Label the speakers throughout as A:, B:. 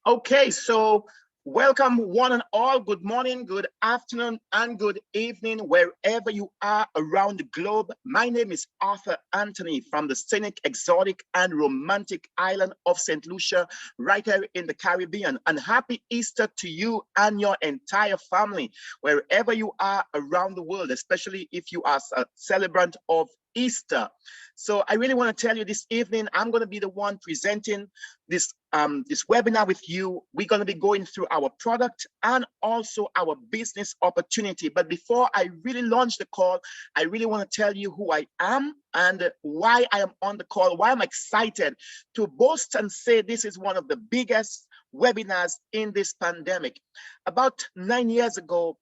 A: Okay, so welcome one and all. Good morning, good afternoon, and good evening, wherever you are around the globe. My name is Arthur Anthony from the scenic, exotic, and romantic island of St. Lucia, right here in the Caribbean. And happy Easter to you and your entire family, wherever you are around the world, especially if you are a celebrant of Easter. So I really want to tell you this evening, I'm going to be the one presenting this webinar with you. We're going to be going through our product and also our business opportunity. But before I really launch the call, I really want to tell you who I am and why I am on the call, why I'm excited to boast and say this is one of the biggest webinars in this pandemic. About 9 years ago,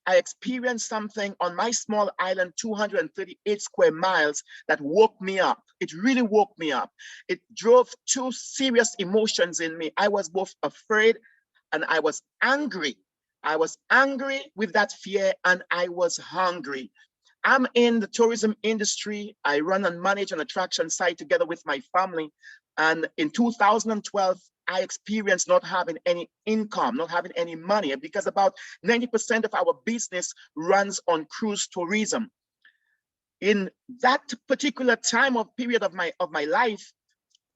A: I experienced something on my small island, 238 square miles, that woke me up. It really woke me up. It drove two serious emotions in me. I was both afraid and I was angry. I was angry with that fear and I was hungry. I'm in the tourism industry. I run and manage an attraction site together with my family. And in 2012, I experienced not having any income, not having any money, because about 90% of our business runs on cruise tourism. In that particular time of period of my life,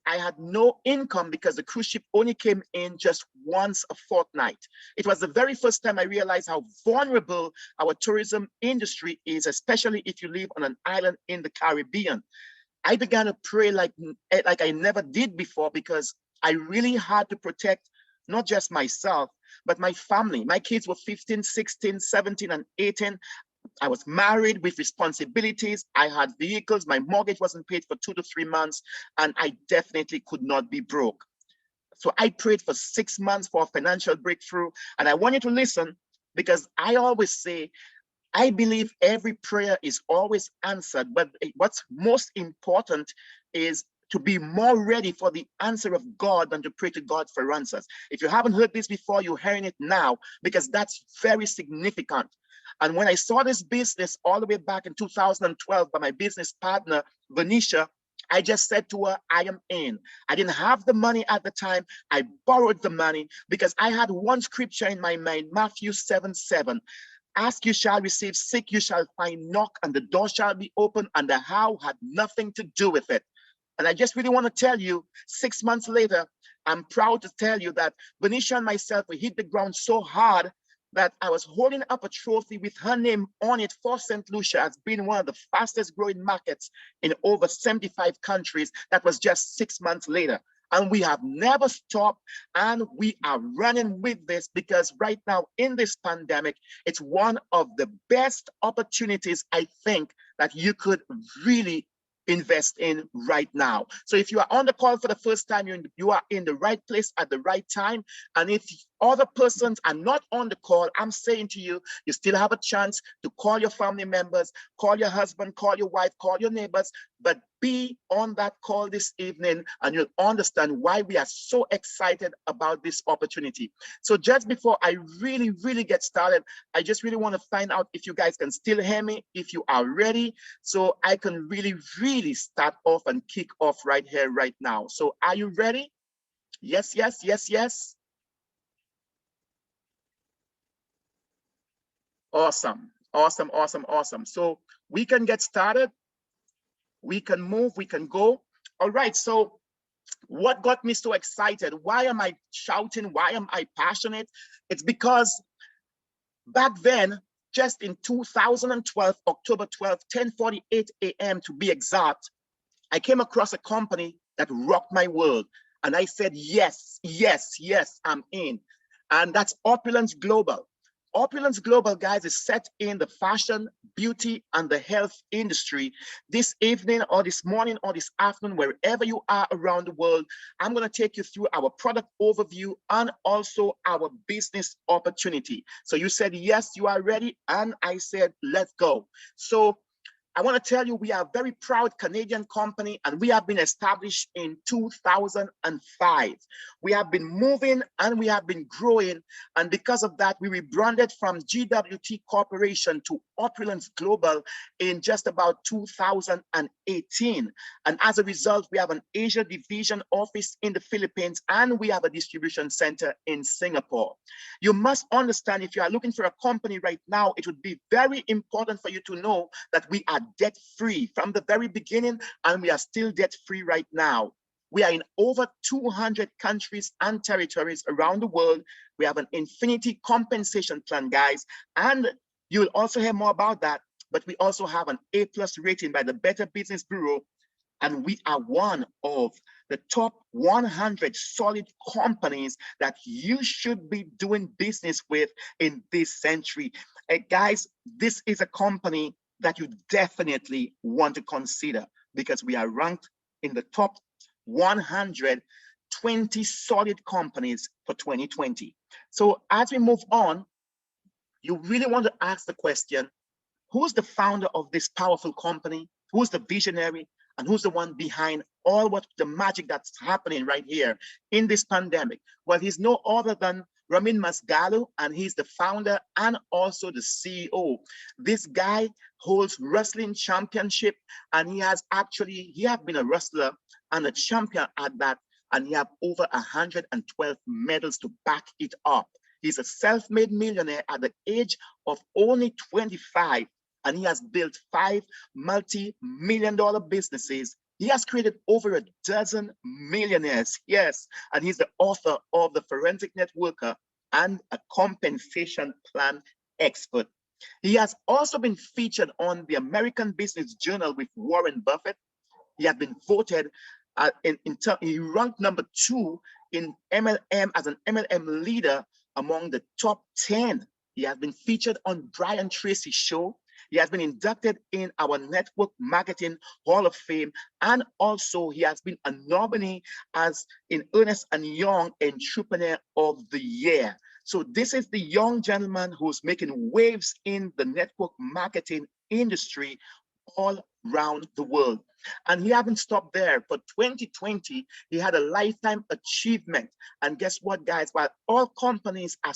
A: I had no income because the cruise ship only came in just once a fortnight. It was the very first time I realized how vulnerable our tourism industry is, especially if you live on an island in the Caribbean. I began to pray like I never did before, because I really had to protect not just myself, but my family. My kids were 15, 16, 17, and 18. I was married with responsibilities. I had vehicles. My mortgage wasn't paid for 2 to 3 months, and I definitely could not be broke. So I prayed for 6 months for a financial breakthrough. And I want you to listen, because I always say, I believe every prayer is always answered, but what's most important is to be more ready for the answer of God than to pray to God for answers. If you haven't heard this before, you're hearing it now, because that's very significant. And when I saw this business all the way back in 2012 by my business partner, Venetia, I just said to her, I am in. I didn't have the money at the time. I borrowed the money because I had one scripture in my mind, Matthew 7:7. Ask, you shall receive, seek, you shall find, knock, and the door shall be open, and the how had nothing to do with it. And I just really want to tell you, 6 months later, I'm proud to tell you that Venetia and myself, we hit the ground so hard that I was holding up a trophy with her name on it for St. Lucia as being one of the fastest growing markets in over 75 countries. That was just 6 months later. And we have never stopped, and we are running with this, because right now in this pandemic, it's one of the best opportunities, I think, that you could really invest in right now. So if you are on the call for the first time, you are in the right place at the right time. And if other persons are not on the call, I'm saying to you, you still have a chance to call your family members, call your husband, call your wife, call your neighbors, but be on that call this evening and you'll understand why we are so excited about this opportunity. So just before I really get started, I just really want to find out if you guys can still hear me, if you are ready, so I can really start off and kick off right here, right now. So are you ready? Yes. Awesome. So we can get started. We can move, we can go. All right, so what got me so excited? Why am I shouting? Why am I passionate? It's because back then, just in 2012, October 12th, 10:48 a.m. to be exact, I came across a company that rocked my world. And I said, yes, I'm in. And that's Opulence Global. Opulence Global, guys, is set in the fashion, beauty, and the health industry. This evening or this morning or this afternoon, wherever you are around the world, I'm going to take you through our product overview and also our business opportunity. So you said, yes, you are ready. And I said, let's go. So I want to tell you, we are a very proud Canadian company, and we have been established in 2005. We have been moving and we have been growing. And because of that, we rebranded from GWT Corporation to Opulence Global in just about 2018. And as a result, we have an Asia division office in the Philippines, and we have a distribution center in Singapore. You must understand, if you are looking for a company right now, it would be very important for you to know that we are debt-free from the very beginning, and we are still debt-free right now. We are in over 200 countries and territories around the world. We have an infinity compensation plan, guys, and you will also hear more about that. But we also have an A+ rating by the Better Business Bureau, and we are one of the top 100 solid companies that you should be doing business with in this century. Guys, this is a company that you definitely want to consider, because we are ranked in the top 120 solid companies for 2020. So as we move on, you really want to ask the question, who's the founder of this powerful company? Who's the visionary? And who's the one behind all what the magic that's happening right here in this pandemic? Well, he's no other than Ramin, and he's the founder and also the CEO. This guy holds wrestling championship, and he has been a wrestler and a champion at that, and he have over 112 medals to back it up. He's a self-made millionaire at the age of only 25, and he has built 5 multi-million-dollar businesses. He has created over a dozen millionaires, yes, and he's the author of The Forensic Networker and a compensation plan expert. He has also been featured on the American Business Journal with Warren Buffett. He has been voted, he ranked number 2 in MLM as an MLM leader among the top 10. He has been featured on Brian Tracy's show. He has been inducted in our Network Marketing Hall of Fame, and also he has been a nominee as in Ernst & Young Entrepreneur of the Year. So this is the young gentleman who's making waves in the network marketing industry all around the world. And he hasn't stopped there. For 2020, he had a lifetime achievement. And guess what, guys? While all companies are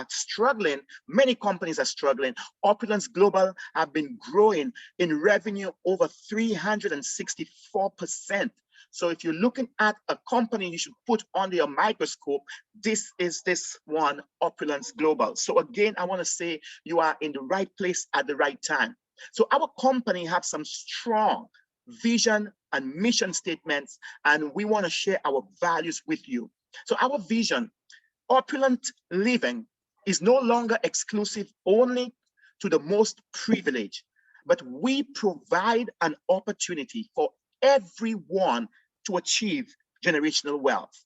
A: struggling, many companies are struggling, Opulence Global have been growing in revenue over 364%. So if you're looking at a company you should put under your microscope, this is this one, Opulence Global. So again, I want to say you are in the right place at the right time. So our company has some strong vision and mission statements, and we want to share our values with you. So our vision, opulent living, is no longer exclusive only to the most privileged, but we provide an opportunity for everyone to achieve generational wealth.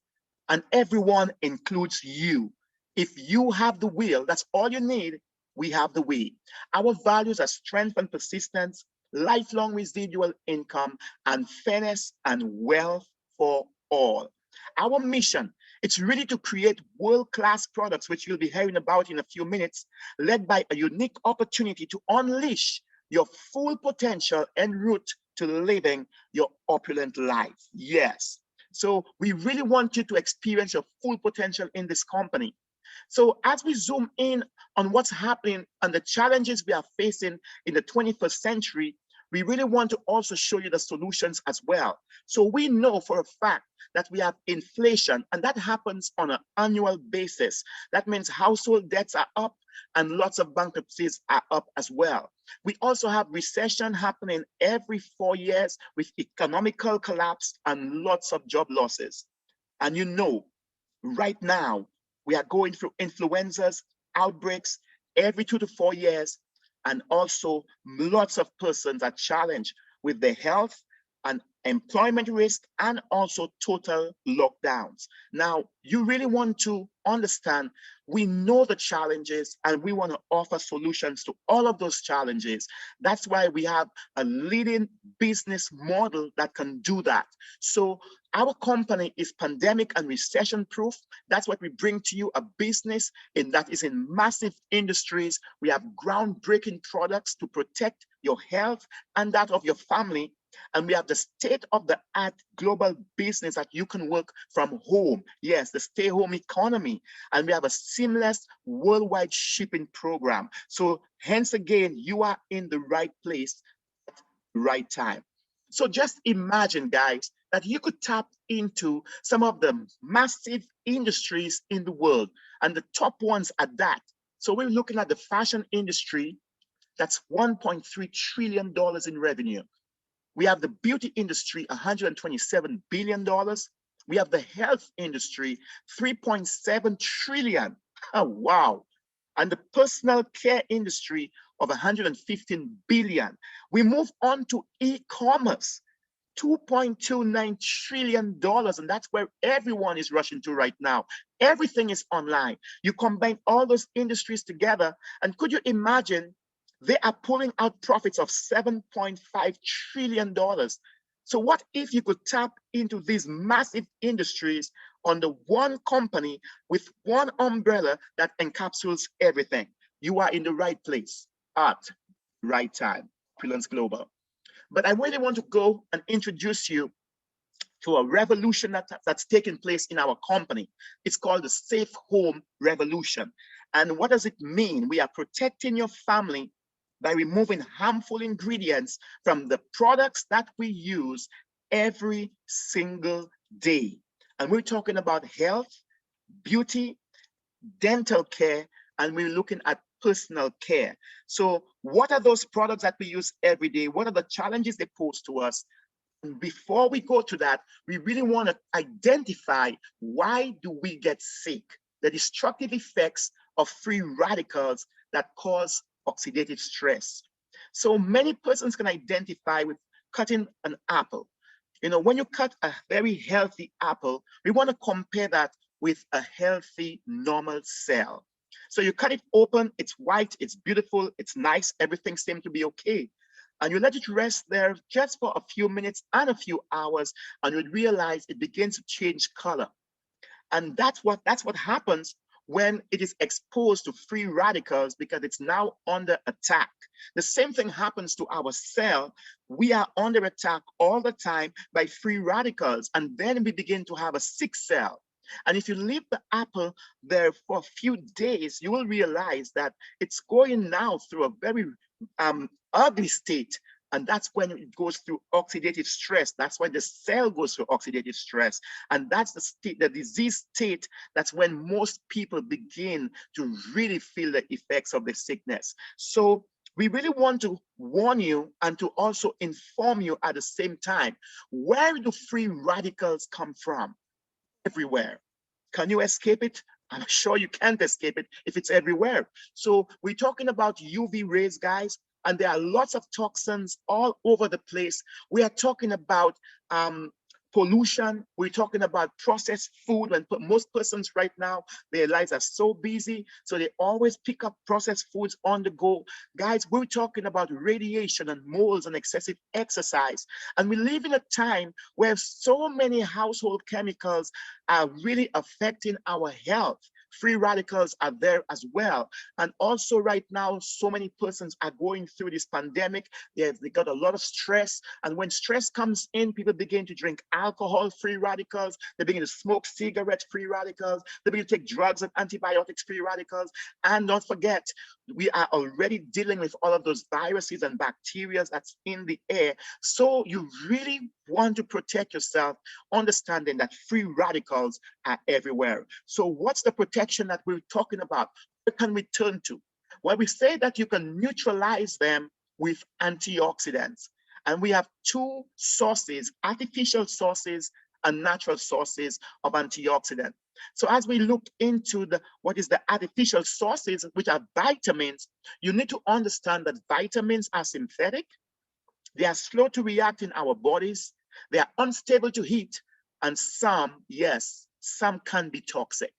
A: And everyone includes you. If you have the will, that's all you need. We have the way. Our values are strength and persistence, lifelong residual income, and fairness and wealth for all. Our mission, it's really to create world-class products, which you'll be hearing about in a few minutes, led by a unique opportunity to unleash your full potential en route to living your opulent life. Yes. So we really want you to experience your full potential in this company. So as we zoom in on what's happening and the challenges we are facing in the 21st century, we really want to also show you the solutions as well. So we know for a fact that we have inflation, and that happens on an annual basis. That means household debts are up and lots of bankruptcies are up as well. We also have recession happening every 4 years with economical collapse and lots of job losses. And you know, right now, we are going through influenzas, outbreaks every 2 to 4 years, and also lots of persons are challenged with their health and employment risk, and also total lockdowns. Now, you really want to understand, we know the challenges and we want to offer solutions to all of those challenges. That's why we have a leading business model that can do that. So our company is pandemic and recession proof. That's what we bring to you, a business that is in massive industries. We have groundbreaking products to protect your health and that of your family. And we have the state-of-the-art global business that you can work from home. Yes, the stay-home economy. And we have a seamless worldwide shipping program. So hence again, you are in the right place at the right time. So just imagine, guys, that you could tap into some of the massive industries in the world, and the top ones at that. So we're looking at the fashion industry. That's $1.3 trillion in revenue. We have the beauty industry, $127 billion. We have the health industry, $3.7 trillion. Oh, wow. And the personal care industry of $115 billion. We move on to e-commerce, $2.29 trillion. And that's where everyone is rushing to right now. Everything is online. You combine all those industries together, and could you imagine they are pulling out profits of $7.5 trillion. So what if you could tap into these massive industries under one company with one umbrella that encapsulates everything? You are in the right place at the right time, Opulence Global. But I really want to go and introduce you to a revolution that's taking place in our company. It's called the Safe Home Revolution. And what does it mean? We are protecting your family by removing harmful ingredients from the products that we use every single day. And we're talking about health, beauty, dental care, and we're looking at personal care. So what are those products that we use every day? What are the challenges they pose to us? And before we go to that, we really want to identify, why do we get sick? The destructive effects of free radicals that cause oxidative stress. So many persons can identify with cutting an apple. You know, when you cut a very healthy apple, we want to compare that with a healthy normal cell. So you cut it open, it's white, it's beautiful, it's nice, everything seems to be okay. And you let it rest there just for a few minutes and a few hours, and you realize it begins to change color. And that's what happens when it is exposed to free radicals, because it's now under attack. The same thing happens to our cell. We are under attack all the time by free radicals, and then we begin to have a sick cell. And if you leave the apple there for a few days, you will realize that it's going now through a very ugly state. And that's when it goes through oxidative stress. That's when the cell goes through oxidative stress. And that's the state, the disease state. That's when most people begin to really feel the effects of the sickness. So we really want to warn you and to also inform you at the same time. Where do free radicals come from? Everywhere. Can you escape it? I'm sure you can't escape it if it's everywhere. So we're talking about UV rays, guys, and there are lots of toxins all over the place. We are talking about pollution. We're talking about processed food. And most persons right now, their lives are so busy, so they always pick up processed foods on the go. Guys, we're talking about radiation and molds and excessive exercise. And we live in a time where so many household chemicals are really affecting our health. Free radicals are there as well. And also right now, so many persons are going through this pandemic. They got a lot of stress. And when stress comes in, people begin to drink alcohol, free radicals. They begin to smoke cigarettes, free radicals. They begin to take drugs and antibiotics, free radicals. And don't forget, we are already dealing with all of those viruses and bacteria that's in the air. So you really want to protect yourself, understanding that free radicals are everywhere. So what's the protection that we're talking about? What can we turn to? Well, we say that you can neutralize them with antioxidants. And we have two sources, artificial sources and natural sources of antioxidant. So as we look into what is the artificial sources, which are vitamins, you need to understand that vitamins are synthetic, They are slow to react in our bodies. They are unstable to heat. And some, yes, some can be toxic.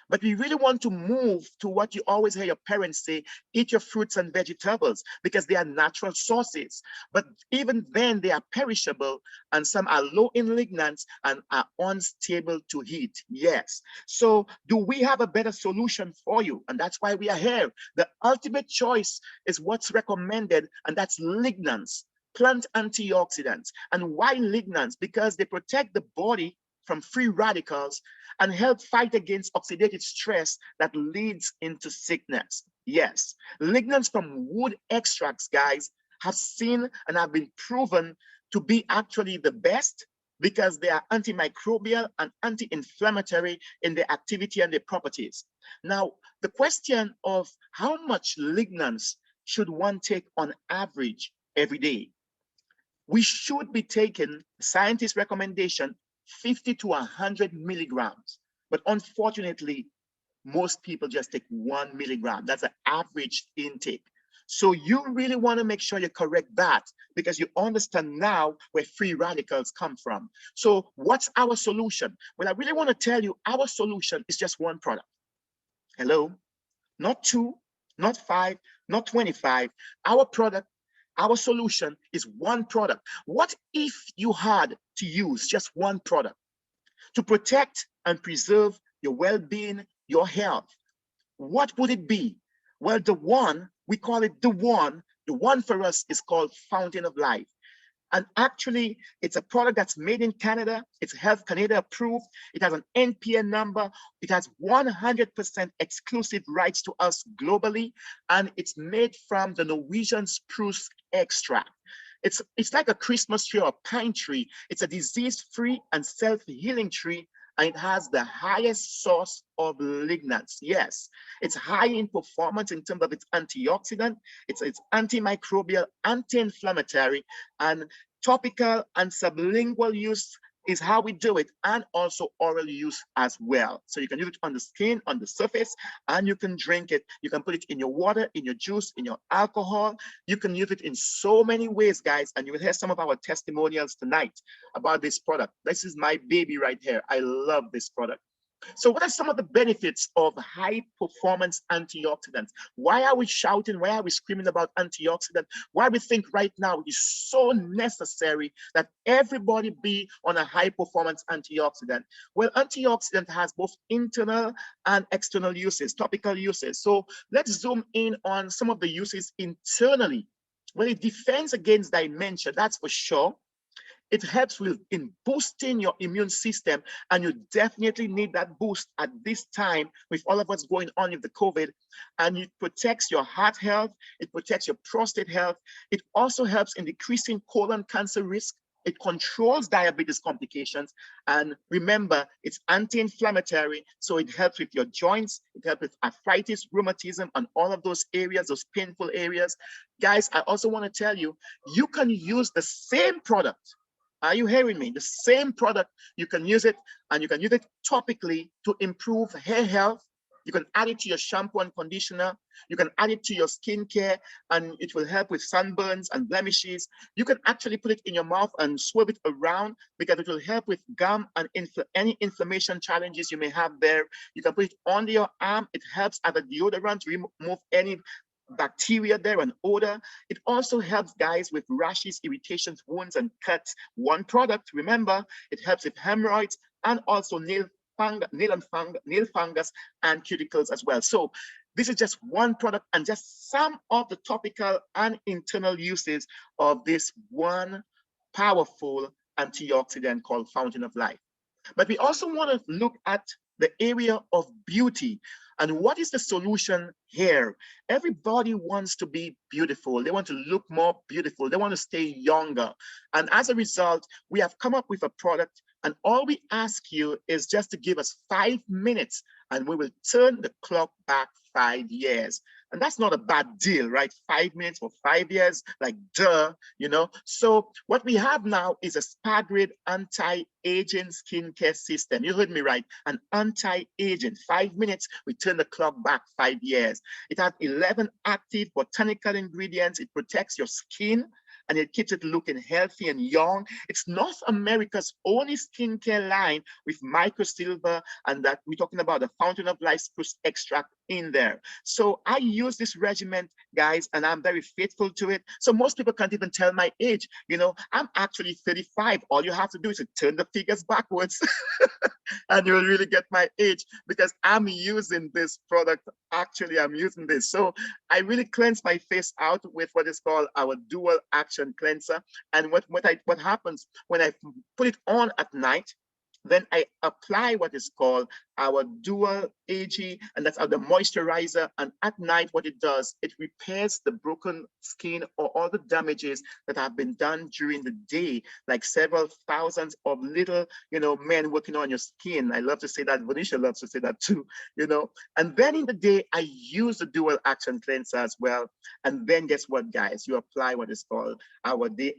A: But we really want to move to what you always hear your parents say, eat your fruits and vegetables, because they are natural sources. But even then, they are perishable, and some are low in lignans and are unstable to heat. Yes. So do we have a better solution for you? And that's why we are here. The ultimate choice is what's recommended, and that's lignans, plant antioxidants. And why lignans? Because they protect the body from free radicals and help fight against oxidative stress that leads into sickness. Yes, lignans from wood extracts, guys, have seen and have been proven to be actually the best because they are antimicrobial and anti-inflammatory in their activity and their properties. Now, the question of how much lignans should one take on average every day? We should be taking scientists' recommendation 50 to 100 milligrams. But unfortunately, most people just take 1 milligram. That's an average intake. So you really want to make sure you correct that because you understand now where free radicals come from. So what's our solution? Well, I really want to tell you our solution is just one product. Hello? Not two, not five, not 25. Our product, our solution is one product. What if you had to use just one product to protect and preserve your well-being, your health? What would it be? Well, the one, we call it the one for us is called Fountain of Life. And actually, it's a product that's made in Canada. It's Health Canada approved. It has an NPN number. It has 100% exclusive rights to us globally. And it's made from the Norwegian spruce extract. It's like a Christmas tree or a pine tree. It's a disease-free and self-healing tree, and it has the highest source of lignans. Yes, it's high in performance in terms of its antioxidant, it's antimicrobial, anti-inflammatory, and topical and sublingual use is how we do it, and also oral use as well. So you can use it on the skin, on the surface, and you can drink it. You can put it in your water, in your juice, in your alcohol. You can use it in so many ways, guys, and you will hear some of our testimonials tonight about this product. This is my baby right here. I love this product. So what are some of the benefits of high performance antioxidants? Why are we shouting? Why are we screaming about antioxidants? Why we think right now it is so necessary that everybody be on a high performance antioxidant? Well, antioxidant has both internal and external uses, topical uses. So let's zoom in on some of the uses internally. Well, it defends against dementia, that's for sure. It helps in boosting your immune system, and you definitely need that boost at this time with all of what's going on with the COVID. And it protects your heart health, it protects your prostate health. It also helps in decreasing colon cancer risk. It controls diabetes complications. And remember, it's anti-inflammatory, so it helps with your joints, it helps with arthritis, rheumatism, and all of those areas, those painful areas. Guys, I also want to tell you, you can use the same product. Are you hearing me? The same product, you can use it, and you can use it topically to improve hair health. You can add it to your shampoo and conditioner. You can add it to your skincare, and it will help with sunburns and blemishes. You can actually put it in your mouth and swirl it around because it will help with gum and any inflammation challenges you may have there. You can put it under your arm. It helps as a deodorant to remove any bacteria there and odor. It also helps guys with rashes, irritations, wounds, and cuts. One product, remember, it helps with hemorrhoids and also nail fungus and cuticles as well. So this is just one product and just some of the topical and internal uses of this one powerful antioxidant called Fountain of Life. But we also want to look at the area of beauty. And what is the solution here? Everybody wants to be beautiful. They want to look more beautiful. They want to stay younger. And as a result, we have come up with a product. And all we ask you is just to give us 5 minutes and we will turn the clock back 5 years. And that's not a bad deal, right? 5 minutes for 5 years, like duh, you know? So what we have now is a spa-grade anti-aging skincare system. You heard me right, an anti-aging. 5 minutes, we turn the clock back 5 years. It has 11 active botanical ingredients. It protects your skin and it keeps it looking healthy and young. It's North America's only skincare line with microsilver, and that we're talking about the Fountain of Life spruce extract in there. So I use this regimen, guys, and I'm very faithful to it. So most people can't even tell my age. You know, I'm actually 35. All you have to do is to turn the figures backwards and you'll really get my age, because I'm using this product. Actually, I'm using this. So I really cleanse my face out with what is called our dual action cleanser. And what happens when I put it on at night, then I apply what is called our dual AG, and that's the moisturizer. And at night, what it does, it repairs the broken skin or all the damages that have been done during the day, like several thousands of little, men working on your skin. I love to say that. Vanisha loves to say that too, And then in the day, I use the dual action cleanser as well. And then guess what, guys? You apply what is called the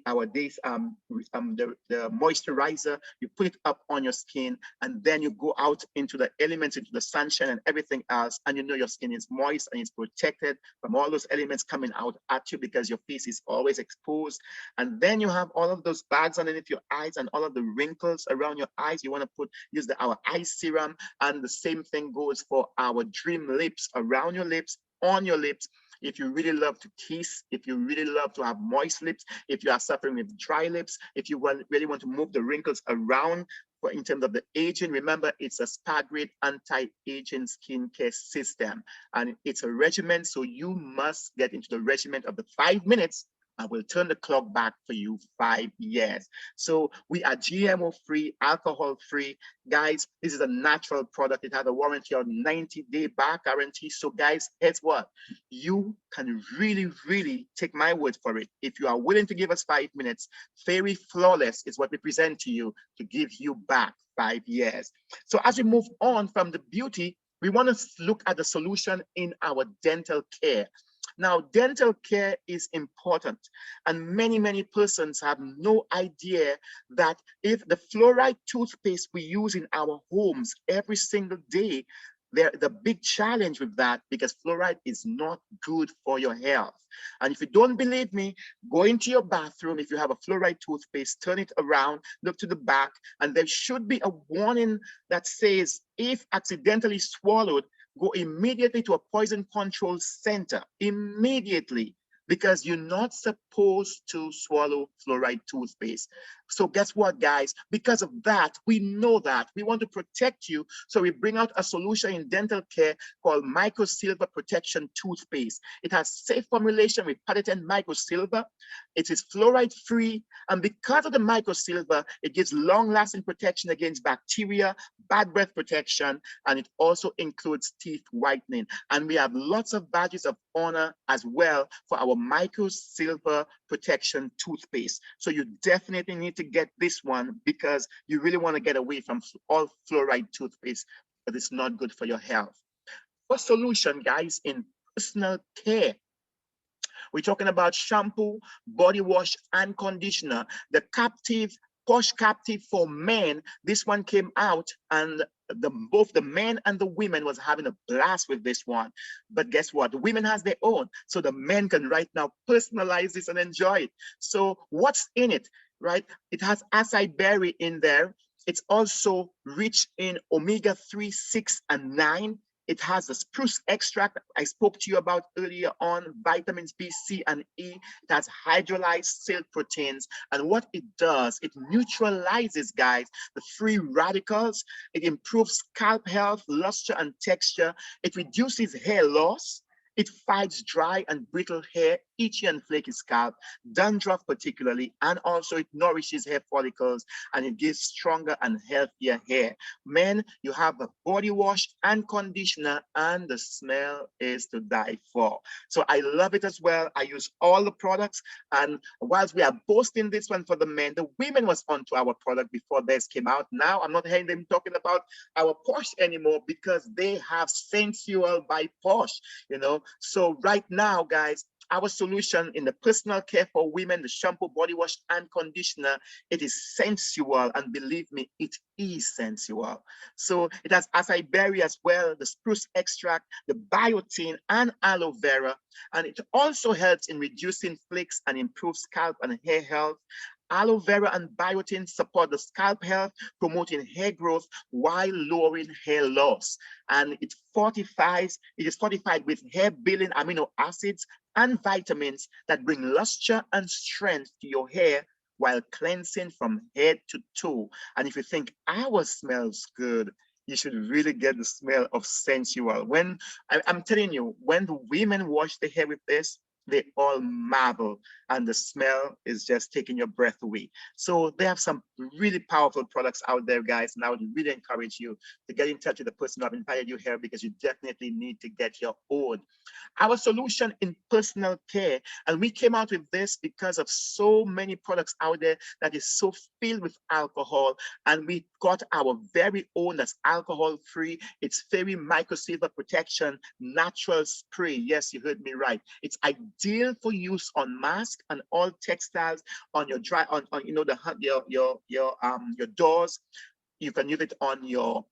A: moisturizer. You put it up on your skin, and then you go out into the elements, into the sunshine and everything else, and your skin is moist and it's protected from all those elements coming out at you, because your face is always exposed. And then you have all of those bags underneath your eyes and all of the wrinkles around your eyes. You want to use our eye serum, and the same thing goes for our dream lips, around your lips, on your lips. If you really love to kiss, if you really love to have moist lips, if you are suffering with dry lips, if you really want to move the wrinkles around, in terms of the aging, remember, it's a spa-grade anti-aging skincare system, and it's a regimen. So you must get into the regimen of the 5 minutes. I will turn the clock back for you 5 years. So we are GMO-free, alcohol-free. Guys, this is a natural product. It has a warranty of 90-day back guarantee. So guys, guess what? You can really, really take my word for it. If you are willing to give us 5 minutes, Fairy Flawless is what we present to you to give you back 5 years. So as we move on from the beauty, we want to look at the solution in our dental care. Now, dental care is important, and many persons have no idea that if the fluoride toothpaste we use in our homes every single day, the big challenge with that, because fluoride is not good for your health. And if you don't believe me, go into your bathroom. If you have a fluoride toothpaste, turn it around, look to the back, and there should be a warning that says, if accidentally swallowed, go immediately to a poison control center, immediately, because you're not supposed to swallow fluoride toothpaste. So guess what, guys? Because of that, we know that. We want to protect you, so we bring out a solution in dental care called Microsilver Protection Toothpaste. It has safe formulation with patented microsilver. It is fluoride-free, and because of the microsilver, it gives long-lasting protection against bacteria, bad breath protection, and it also includes teeth whitening. And we have lots of badges of honor as well for our Microsilver Protection Toothpaste. So you definitely need to get this one, because you really want to get away from all fluoride toothpaste, but it's not good for your health. For solution, guys, in personal care, we're talking about shampoo, body wash, and conditioner. The Captive, Posh Captive for men, this one came out, and both the men and the women was having a blast with this one. But guess what? The women has their own, so the men can right now personalize this and enjoy it. So what's in it, right? It has acai berry in there. It's also rich in omega-3, 6, and 9. It has the spruce extract I spoke to you about earlier on, vitamins B, C, and E. It has hydrolyzed silk proteins. And what it does, it neutralizes, guys, the free radicals. It improves scalp health, luster, and texture. It reduces hair loss. It fights dry and brittle hair, itchy and flaky scalp, dandruff particularly, and also it nourishes hair follicles, and it gives stronger and healthier hair. Men, you have a body wash and conditioner, and the smell is to die for. So I love it as well. I use all the products, and whilst we are boasting this one for the men, the women was onto our product before this came out. Now I'm not hearing them talking about our Posh anymore, because they have Sensual by Posh, So right now, guys, our solution in the personal care for women, the shampoo, body wash, and conditioner, it is sensual, and believe me, it is sensual. So it has acai berry as well, the spruce extract, the biotin, and aloe vera, and it also helps in reducing flakes and improves scalp and hair health. Aloe vera and biotin support the scalp health, promoting hair growth while lowering hair loss. And it is fortified with hair building amino acids and vitamins that bring luster and strength to your hair while cleansing from head to toe. And if you think ours smells good, you should really get the smell of sensual. When I'm telling you, when the women wash their hair with this, they all marvel, and the smell is just taking your breath away. So they have some really powerful products out there, guys, and I would really encourage you to get in touch with the person who have invited you here, because you definitely need to get your own. Our solution in personal care, and we came out with this because of so many products out there that is so filled with alcohol, and we got our very own that's alcohol free. It's fairy microsilver protection natural spray. Yes, you heard me right. It's ideal for use on mask and all textiles, on your dry on you know your doors. You can use it on your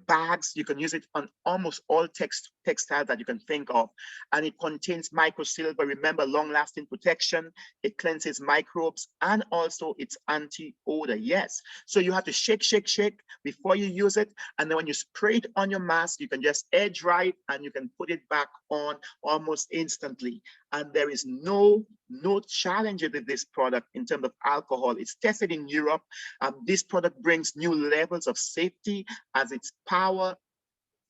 A: bags. You can use it on almost all textiles that you can think of. And it contains microsilver, remember, long-lasting protection. It cleanses microbes, and also it's anti-odor. Yes. So you have to shake, shake, shake before you use it. And then when you spray it on your mask, you can just air dry it and you can put it back on almost instantly. And there is no challenge with this product in terms of alcohol. It's tested in Europe. This product brings new levels of safety as its power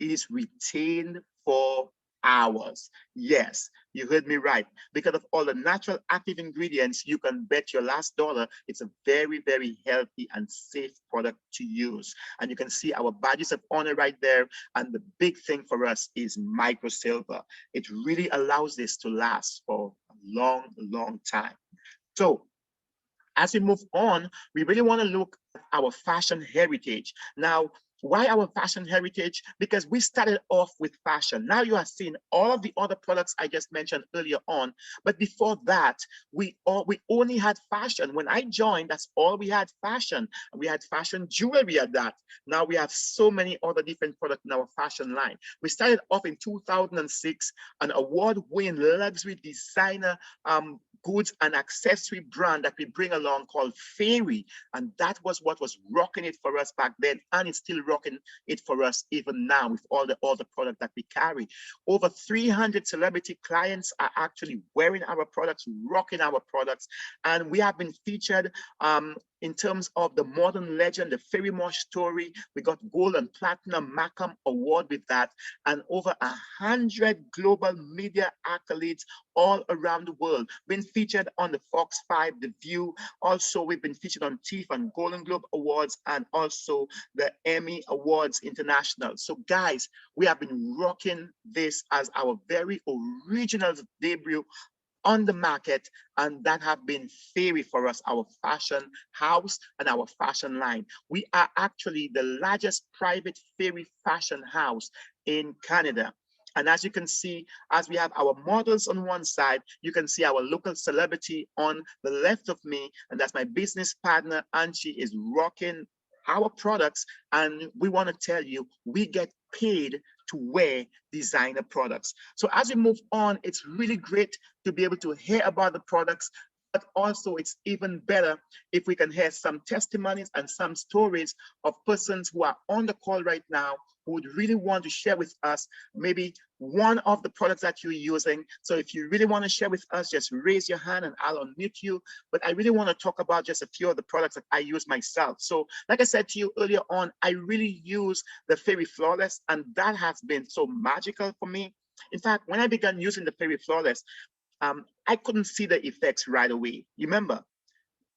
A: is retained for hours. Yes, you heard me right. Because of all the natural active ingredients, you can bet your last dollar it's a very, very healthy and safe product to use. And you can see our badges of honor right there. And the big thing for us is microsilver. It really allows this to last for a long, long time. So as we move on, we really want to look at our fashion heritage. Now, why our fashion heritage? Because we started off with fashion. Now you are seeing all of the other products I just mentioned earlier on. But before that, we only had fashion. When I joined, that's all we had, fashion. We had fashion jewelry at that. Now we have so many other different products in our fashion line. We started off in 2006, an award-winning luxury designer goods and accessory brand that we bring along called Fairy. And that was what was rocking it for us back then. And it's still rocking it for us even now with all the product that we carry. Over 300 celebrity clients are actually wearing our products, rocking our products. And we have been featured in terms of the modern legend, the Fairy Mosh story. We got gold and platinum Macam award with that, and over 100 global media accolades all around the world. Been featured on the Fox 5, The View. Also, we've been featured on TIFF and Golden Globe Awards, and also the Emmy Awards International. So guys, we have been rocking this as our very original debut on the market, and that have been Fairy for us, our fashion house and our fashion line. We are actually the largest private Fairy fashion house in Canada. And as you can see, as we have our models on one side, you can see our local celebrity on the left of me, and that's my business partner, and she is rocking our products. And we want to tell you, we get paid to wear designer products. So as we move on, it's really great to be able to hear about the products, but also it's even better if we can hear some testimonies and some stories of persons who are on the call right now who would really want to share with us maybe one of the products that you're using. So if you really want to share with us, just raise your hand and I'll unmute you. But I really want to talk about just a few of the products that I use myself. So like I said to you earlier on, I really use the Fairy Flawless, and that has been so magical for me. In fact, when I began using the Fairy Flawless, I couldn't see the effects right away. You remember,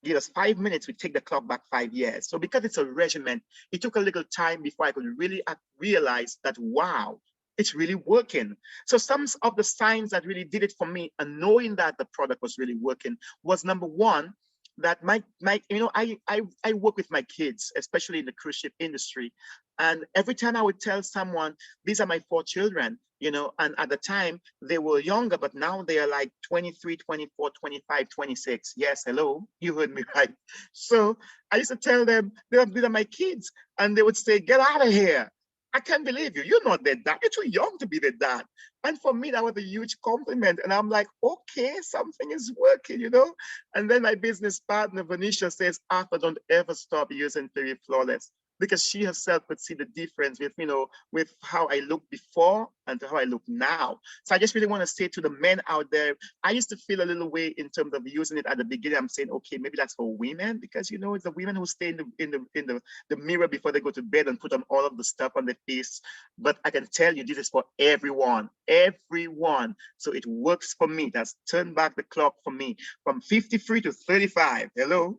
A: give us 5 minutes, we take the clock back 5 years. So because it's a regimen, it took a little time before I could really realize that, wow, it's really working. So some of the signs that really did it for me, and knowing that the product was really working, was number one, that I work with my kids, especially in the cruise ship industry. And every time I would tell someone, these are my 4 children, and at the time they were younger, but now they are like 23, 24, 25, 26. Yes, hello, you heard me right. So I used to tell them, these are my kids. And they would say, get out of here. I can't believe you. You're not their dad. You're too young to be their dad. And for me, that was a huge compliment. And I'm like, okay, something is working. And then my business partner, Venetia, says, Arthur, don't ever stop using Very Flawless. Because she herself could see the difference with how I looked before and how I look now. So I just really want to say to the men out there, I used to feel a little way in terms of using it at the beginning. I'm saying, okay, maybe that's for women, because it's the women who stay in the mirror before they go to bed and put on all of the stuff on their face. But I can tell you, this is for everyone. So it works for me. That's turned back the clock for me from 53 to 35. Hello.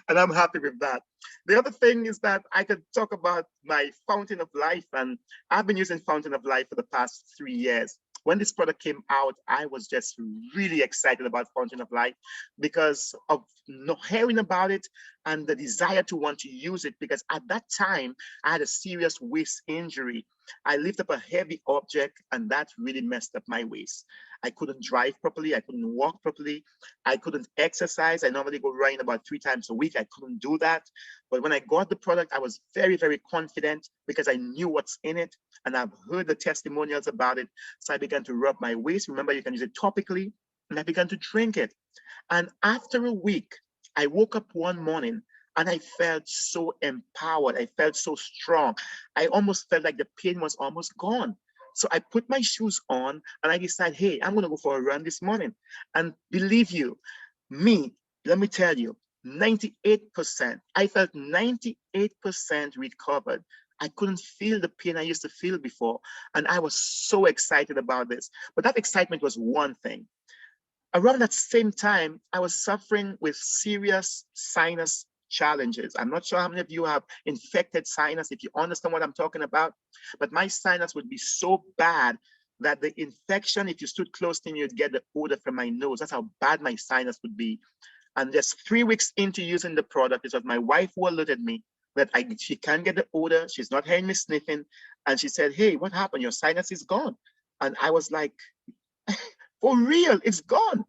A: And I'm happy with that. The other thing is that I could talk about my Fountain of Life, and I've been using Fountain of Life for the past 3 years. When this product came out, I was just really excited about Fountain of Life because of hearing about it and the desire to want to use it, because at that time, I had a serious waist injury. I lifted up a heavy object and that really messed up my waist. I couldn't drive properly. I couldn't walk properly. I couldn't exercise. I normally go running about 3 times a week. I couldn't do that. But when I got the product, I was very, very confident because I knew what's in it and I've heard the testimonials about it. So I began to rub my waist. Remember, you can use it topically, and I began to drink it. And after a week, I woke up one morning and I felt so empowered. I felt so strong. I almost felt like the pain was almost gone. So I put my shoes on and I decided, hey, I'm going to go for a run this morning. And believe you, let me tell you, 98%, I felt 98% recovered. I couldn't feel the pain I used to feel before. And I was so excited about this. But that excitement was one thing. Around that same time, I was suffering with serious sinus challenges. I'm not sure how many of you have infected sinus, if you understand what I'm talking about, but my sinus would be so bad that the infection, if you stood close to me, you'd get the odor from my nose. That's how bad my sinus would be. And just 3 weeks into using the product, it was my wife who alerted me that she can't get the odor. She's not hearing me sniffing. And she said, hey, what happened? Your sinus is gone. And I was like, for real, it's gone.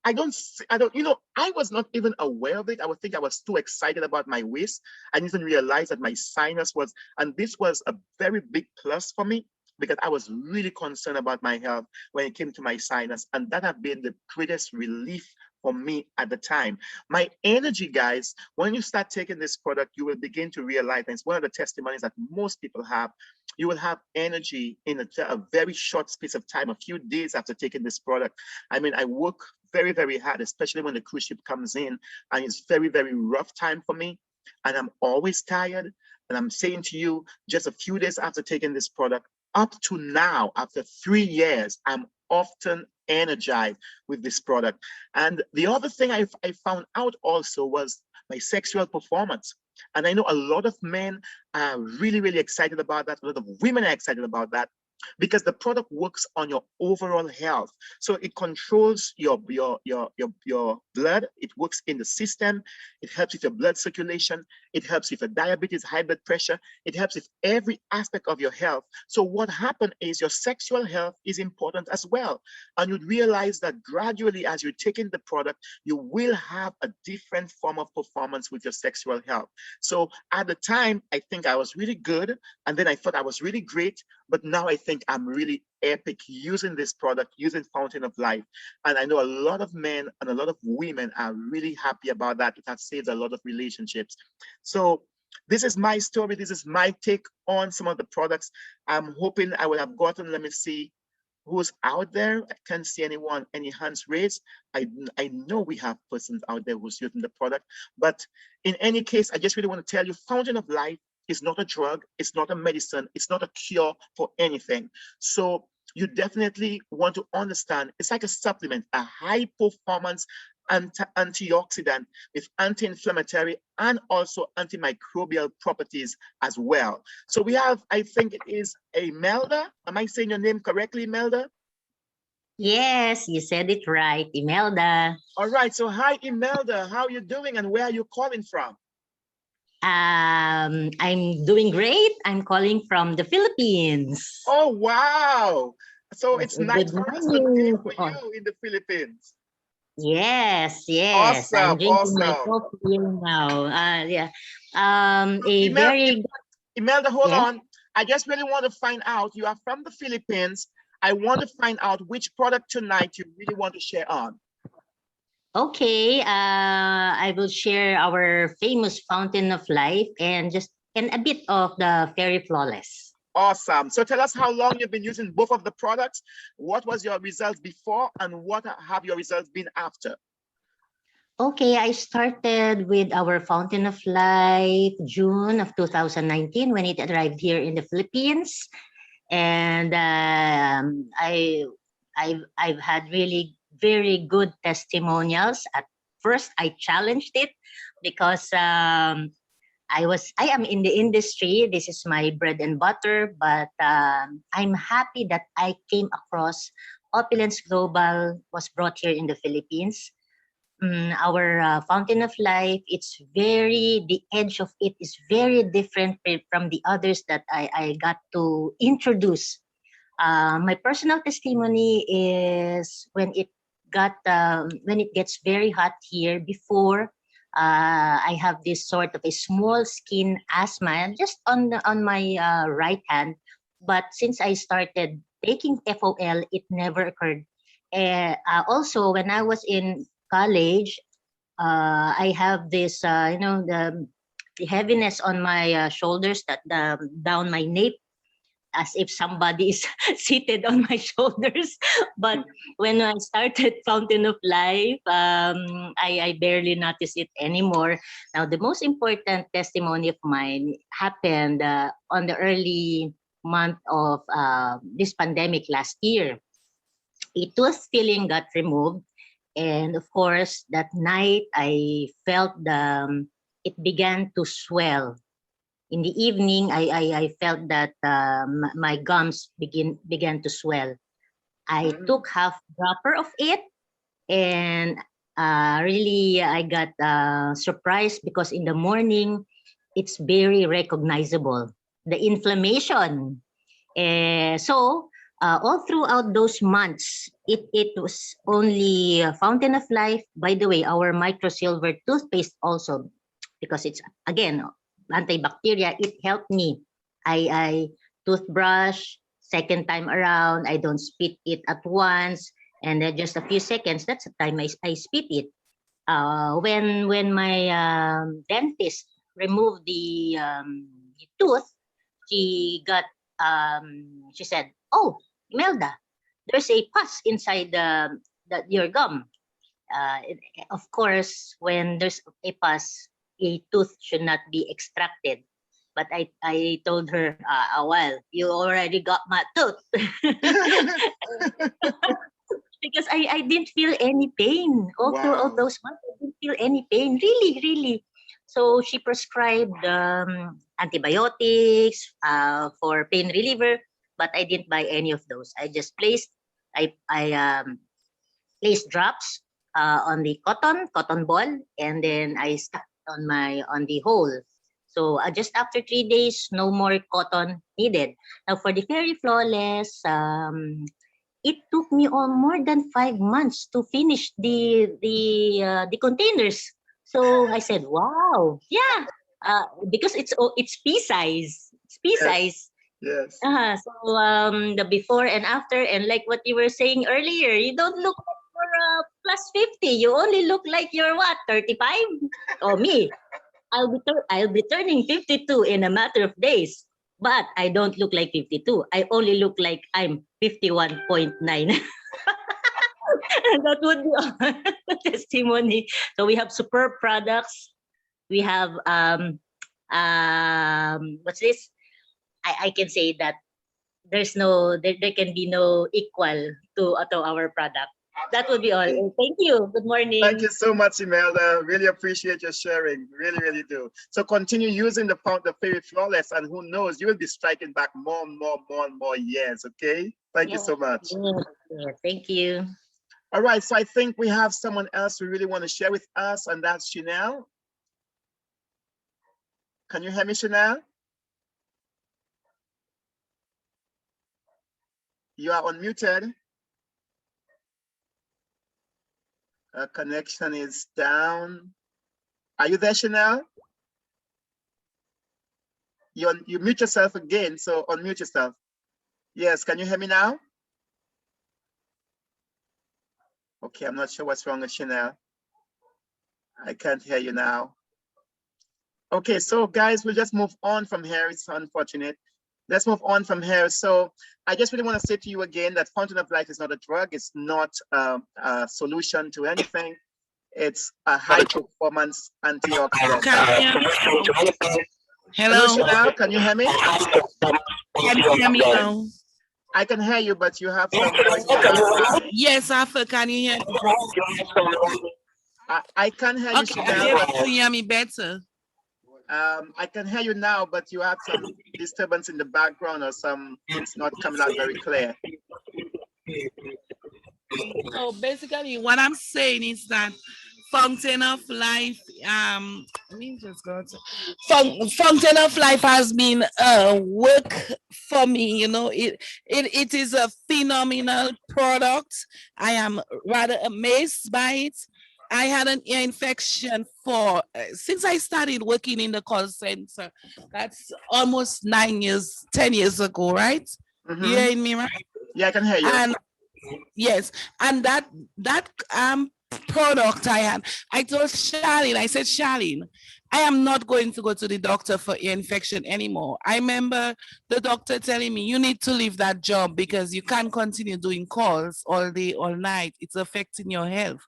A: I was not even aware of it. I would think I was too excited about my waist. I didn't realize that my sinus was, and this was a very big plus for me because I was really concerned about my health when it came to my sinus. And that have been the greatest relief for me at the time. My energy, guys, when you start taking this product, you will begin to realize, and it's one of the testimonies that most people have, you will have energy in a very short space of time, a few days after taking this product. I mean, I work very, very hard, especially when the cruise ship comes in, and it's very, very rough time for me. And I'm always tired. And I'm saying to you, just a few days after taking this product, up to now, after 3 years, I'm often energized with this product. And the other thing I found out also was my sexual performance. And I know a lot of men are really, really excited about that. A lot of women are excited about that because the product works on your overall health. So it controls your blood. It works in the system. It helps with your blood circulation. It helps with your diabetes, high blood pressure. It helps with every aspect of your health. So what happened is your sexual health is important as well. And you'd realize that gradually as you're taking the product, you will have a different form of performance with your sexual health. So at the time, I think I was really good. And then I thought I was really great. But now I think I'm really epic using this product, using Fountain of Life. And I know a lot of men and a lot of women are really happy about that. It has saved a lot of relationships. So this is my story. This is my take on some of the products. I'm hoping I will have gotten, let me see who's out there. I can't see anyone, any hands raised. I know we have persons out there who's using the product. But in any case, I just really want to tell you, Fountain of Life is not a drug, it's not a medicine, it's not a cure for anything. So you definitely want to understand, it's like a supplement, a high performance antioxidant with anti-inflammatory and also antimicrobial properties as well. So we have, I think it is Imelda. Am I saying your name correctly, Imelda?
B: Yes, you said it right, Imelda.
A: All right. So hi, Imelda. How are you doing and where are you calling from?
B: I'm doing great. I'm calling from the Philippines.
A: Oh, wow. So
B: Yes,
A: it's night
B: good
A: for us today
B: morning
A: for
B: to all.
A: you in the Philippines.
B: Yes, yes. I'm
A: Awesome.
B: drinking my
A: Awesome.
B: coffee here now. Yeah. A
A: Imel,
B: very
A: Imelda, hold
B: yes.
A: on. I just really want to find out. You are from the Philippines. I want to find out which product tonight you really want to share on.
B: Okay. I will share our famous Fountain of Life and a bit of the Fairy Flawless.
A: Awesome. So tell us how long you've been using both of the products. What was your results before and what have your results been after?
B: Okay, I started with our Fountain of Life June of 2019 when it arrived here in the Philippines, and I've had really very good testimonials. At first, I challenged it because I am in the industry. This is my bread and butter, but I'm happy that I came across Opulence Global was brought here in the Philippines. Our Fountain of Life, the edge of it is very different from the others that I got to introduce. My personal testimony is when it gets very hot here before, I have this sort of a small skin asthma just on my right hand. But since I started taking FOL, it never occurred. Also, when I was in college, I have this, the heaviness on my shoulders that down my nape, as if somebody is seated on my shoulders. But when I started Fountain of Life, I barely notice it anymore. Now, the most important testimony of mine happened on the early month of this pandemic last year. A tooth filling got removed, and of course, that night I felt it began to swell. In the evening, I felt that my gums began to swell. I took half dropper of it, and really I got surprised because in the morning it's very recognizable, the inflammation. All throughout those months, it was only Fountain of Life. By the way, our micro silver toothpaste also, because it's again antibacterial. It helped me. I toothbrush second time around. I don't spit it at once, and then just a few seconds. That's the time I spit it. When my dentist removed the tooth, she said, "Oh, Imelda, there's a pus inside your gum." Of course, when there's a pus, a tooth should not be extracted. But I told her, well, you already got my tooth. Because I didn't feel any pain all throughout those months. I didn't feel any pain, really, really. So she prescribed antibiotics for pain reliever, but I didn't buy any of those. I just placed drops on the cotton ball, and then I stuck it on the hole. So just after 3 days, no more cotton needed. Now for the Fairy Flawless, it took me more than 5 months to finish the containers. So I said, "Wow, yeah," because it's pea size. It's pea size.
A: Yes.
B: So the before and after, and like what you were saying earlier, you don't look like you're plus 50. You only look like you're what, 35? Oh, me. I'll be turning 52 in a matter of days. But I don't look like 52. I only look like I'm 51.9. That would be our testimony. So we have superb products. We have what's this? I can say that there can be no equal to our product. That would be all. Thank you. Good morning.
A: Thank you so much, Imelda. Really appreciate your sharing. Really, really do. So continue using the Fairy Flawless, and who knows, you will be striking back more and more years, okay? Thank you
B: Yes,
A: so much.
B: yes, thank you.
A: All right, so I think we have someone else who really want to share with us, and that's Chanel. Can you hear me, Chanel? You are unmuted. Connection is down. Are you there, Chanel? You mute yourself again, so unmute yourself. Yes, can you hear me now? Okay, I'm not sure what's wrong with Chanel. I can't hear you now. Okay, so guys, we'll just move on from here. It's unfortunate. Let's move on from here. So I just really want to say to you again that Fountain of Life is not a drug. It's not a solution to anything. It's a high performance antioxidant. Hello, Chanel, can you hear me?
C: Can you hear me now?
A: I can hear you, but you have some noise.
C: Yes, Arthur, can you hear me?
A: I can hear you, Chanel.
C: Are you able to hear me better?
A: I can hear you now, but you have some disturbance in the background or it's not coming out very clear.
C: So basically what I'm saying is that Fountain of Life, let me just go to Fountain of Life has been work for me, you know. It is a phenomenal product. I am rather amazed by it. I had an ear infection for since I started working in the call center. That's almost 10 years ago, right?
A: Mm-hmm.
C: You hearing me, right?
A: Yeah, I can hear you.
C: And yes, and that product I told Charlene, I said, Charlene, I am not going to go to the doctor for ear infection anymore. I remember the doctor telling me, you need to leave that job because you can't continue doing calls all day, all night. It's affecting your health.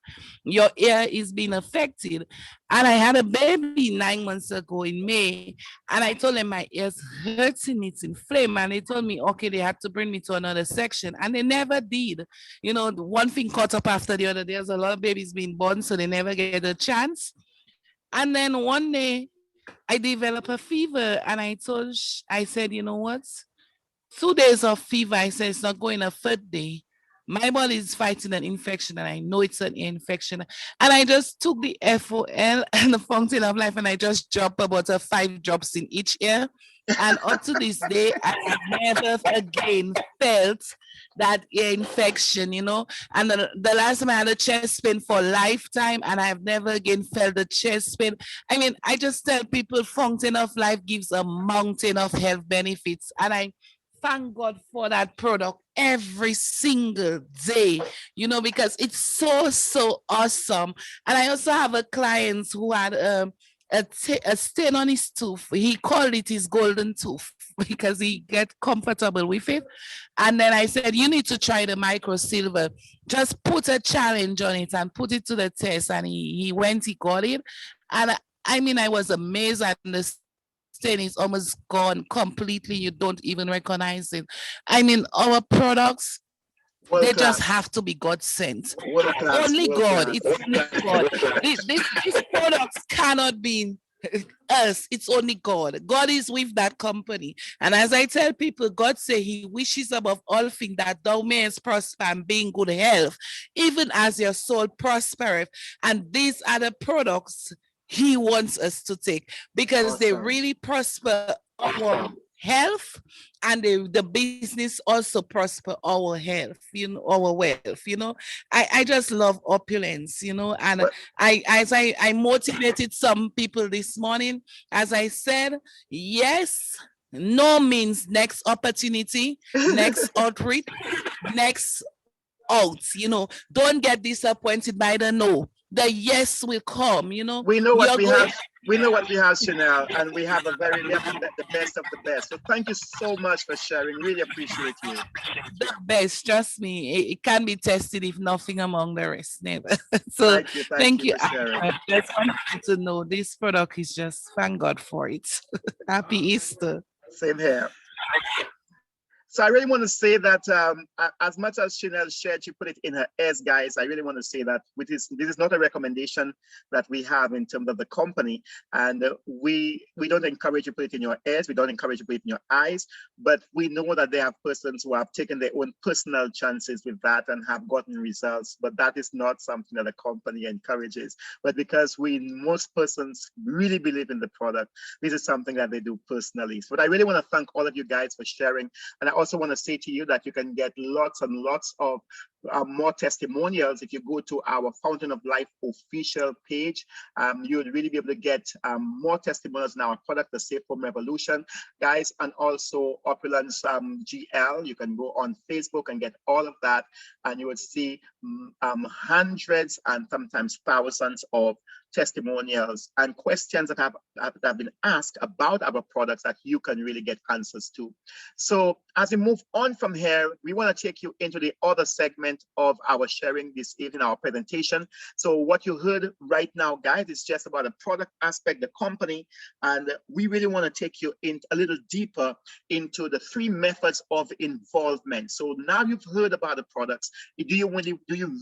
C: Your ear is being affected. And I had a baby 9 months ago in May, and I told them my ear's hurting, it's inflamed. And they told me, okay, they had to bring me to another section. And they never did. You know, one thing caught up after the other. There's a lot of babies being born, so they never get a chance. And then one day I developed a fever, and I said, you know what? 2 days of fever. I said, it's not going a third day. My body is fighting an infection, and I know it's an infection. And I just took the FOL and the Fountain of Life, and I just dropped about 5 drops in each ear. And up to this day, I have never again felt that ear infection, you know. And the last time I had a chest pain for a lifetime, and I have never again felt the chest pain. I mean, I just tell people Fountain of Life gives a mountain of health benefits. And I thank God for that product every single day, you know, because it's so awesome. And I also have a client who had a stain on his tooth. He called it his golden tooth because he get comfortable with it. And then I said, you need to try the micro silver. Just put a challenge on it and put it to the test. And he went, he got it. And I mean, I was amazed at the stain is almost gone completely. You don't even recognize it. I mean, our products, they just have to be God sent. Only God. It's only God. These products cannot be us. It's only God. God is with that company. And as I tell people, God say he wishes above all things that thou mayest prosper and be in good health, even as your soul prospereth. And these are the products he wants us to take because they really prosper our health, and the business also prosper our health, you know, our wealth, you know. I just love Opulence, you know. And I motivated some people this morning, as I said, yes, no means next opportunity, next outreach, next out, you know. Don't get disappointed by the no. The yes will come, you know.
A: We know what we have. We know what we have, Chanel, and we have the best of the best. So thank you so much for sharing. Really appreciate you.
C: The best, trust me. It can be tested if nothing among the rest, never. So thank you. I just want you to know this product is just, thank God for it. Happy Easter.
A: Same here. So I really want to say that as much as Chanel shared, she put it in her ears, guys. I really want to say that this is not a recommendation that we have in terms of the company, and we don't encourage you to put it in your ears. We don't encourage you to put it in your eyes, but we know that there are persons who have taken their own personal chances with that and have gotten results. But that is not something that the company encourages. But because most persons really believe in the product, this is something that they do personally. So I really want to thank all of you guys for sharing. And I also want to say to you that you can get lots and lots of more testimonials if you go to our Fountain of Life official page. You would really be able to get more testimonials in our product, the Safe Home Revolution, guys, and also Opulence GL. You can go on Facebook and get all of that, and you would see hundreds and sometimes thousands of testimonials and questions that have been asked about our products that you can really get answers to. So as we move on from here, we want to take you into the other segment of our sharing this evening, our presentation. So what you heard right now, guys, is just about the product aspect, the company, and we really want to take you in a little deeper into the 3 methods of involvement. So now you've heard about the products. Do you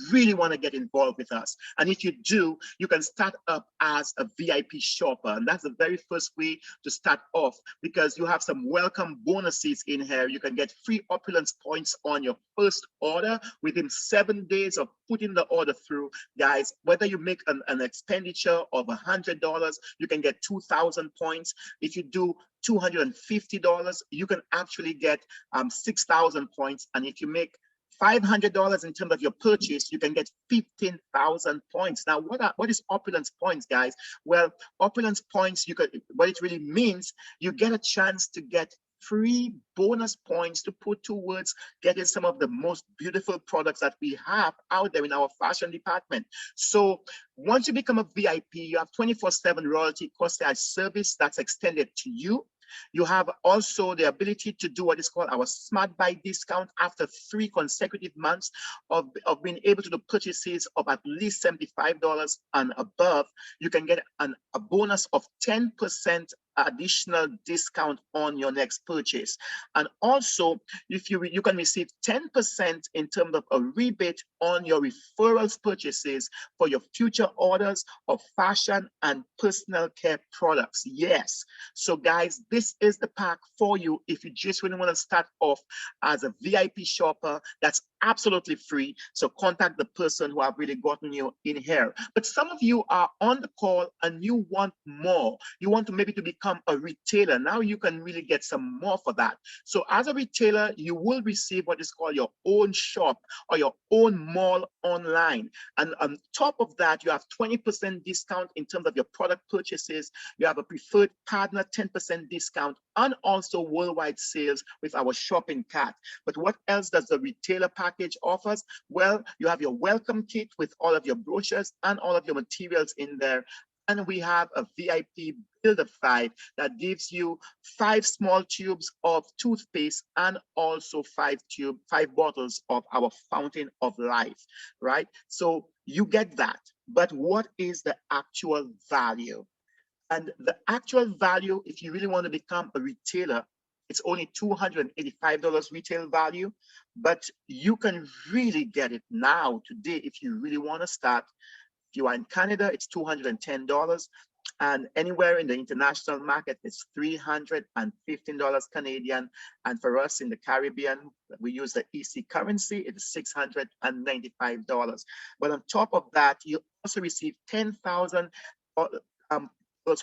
A: really want to get involved with us? And if you do, you can start up as a VIP shopper, and that's the very first way to start off, because you have some welcome bonuses in here. You can get free Opulence points on your first order within 7 days of putting the order through, guys. Whether you make an expenditure of $100, you can get 2,000 points. If you do $250, you can actually get 6,000 points, and if you make $500 in terms of your purchase, you can get 15,000 points. Now, what is Opulence points, guys? Well, Opulence points, what it really means, you get a chance to get free bonus points to put towards getting some of the most beautiful products that we have out there in our fashion department. So once you become a VIP, you have 24/7 royalty cost-as service that's extended to you. You have also the ability to do what is called our Smart Buy discount after 3 consecutive months of being able to do purchases of at least $75 and above. You can get a bonus of 10% additional discount on your next purchase. And also, if you can receive 10% in terms of a rebate on your referrals purchases for your future orders of fashion and personal care products. Yes. So guys, this is the pack for you if you just really want to start off as a VIP shopper. That's absolutely free. So contact the person who have really gotten you in here. But some of you are on the call and you want more. You want to maybe to become a retailer. Now you can really get some more for that. So as a retailer, you will receive what is called your own shop or your own mall online. And on top of that, you have 20% discount in terms of your product purchases. You have a preferred partner 10% discount and also worldwide sales with our shopping cart. But what else does the retailer package offers? Well, you have your welcome kit with all of your brochures and all of your materials in there. And we have a VIP Builder 5 that gives you 5 small tubes of toothpaste and also 5 bottles of our Fountain of Life, right? So you get that. But what is the actual value? And the actual value, if you really want to become a retailer, it's only $285 retail value, but you can really get it now today if you really want to start. If you are in Canada, it's $210, and anywhere in the international market, it's $315 Canadian. And for us in the Caribbean, we use the EC currency, it's $695. But on top of that, you also receive 10,000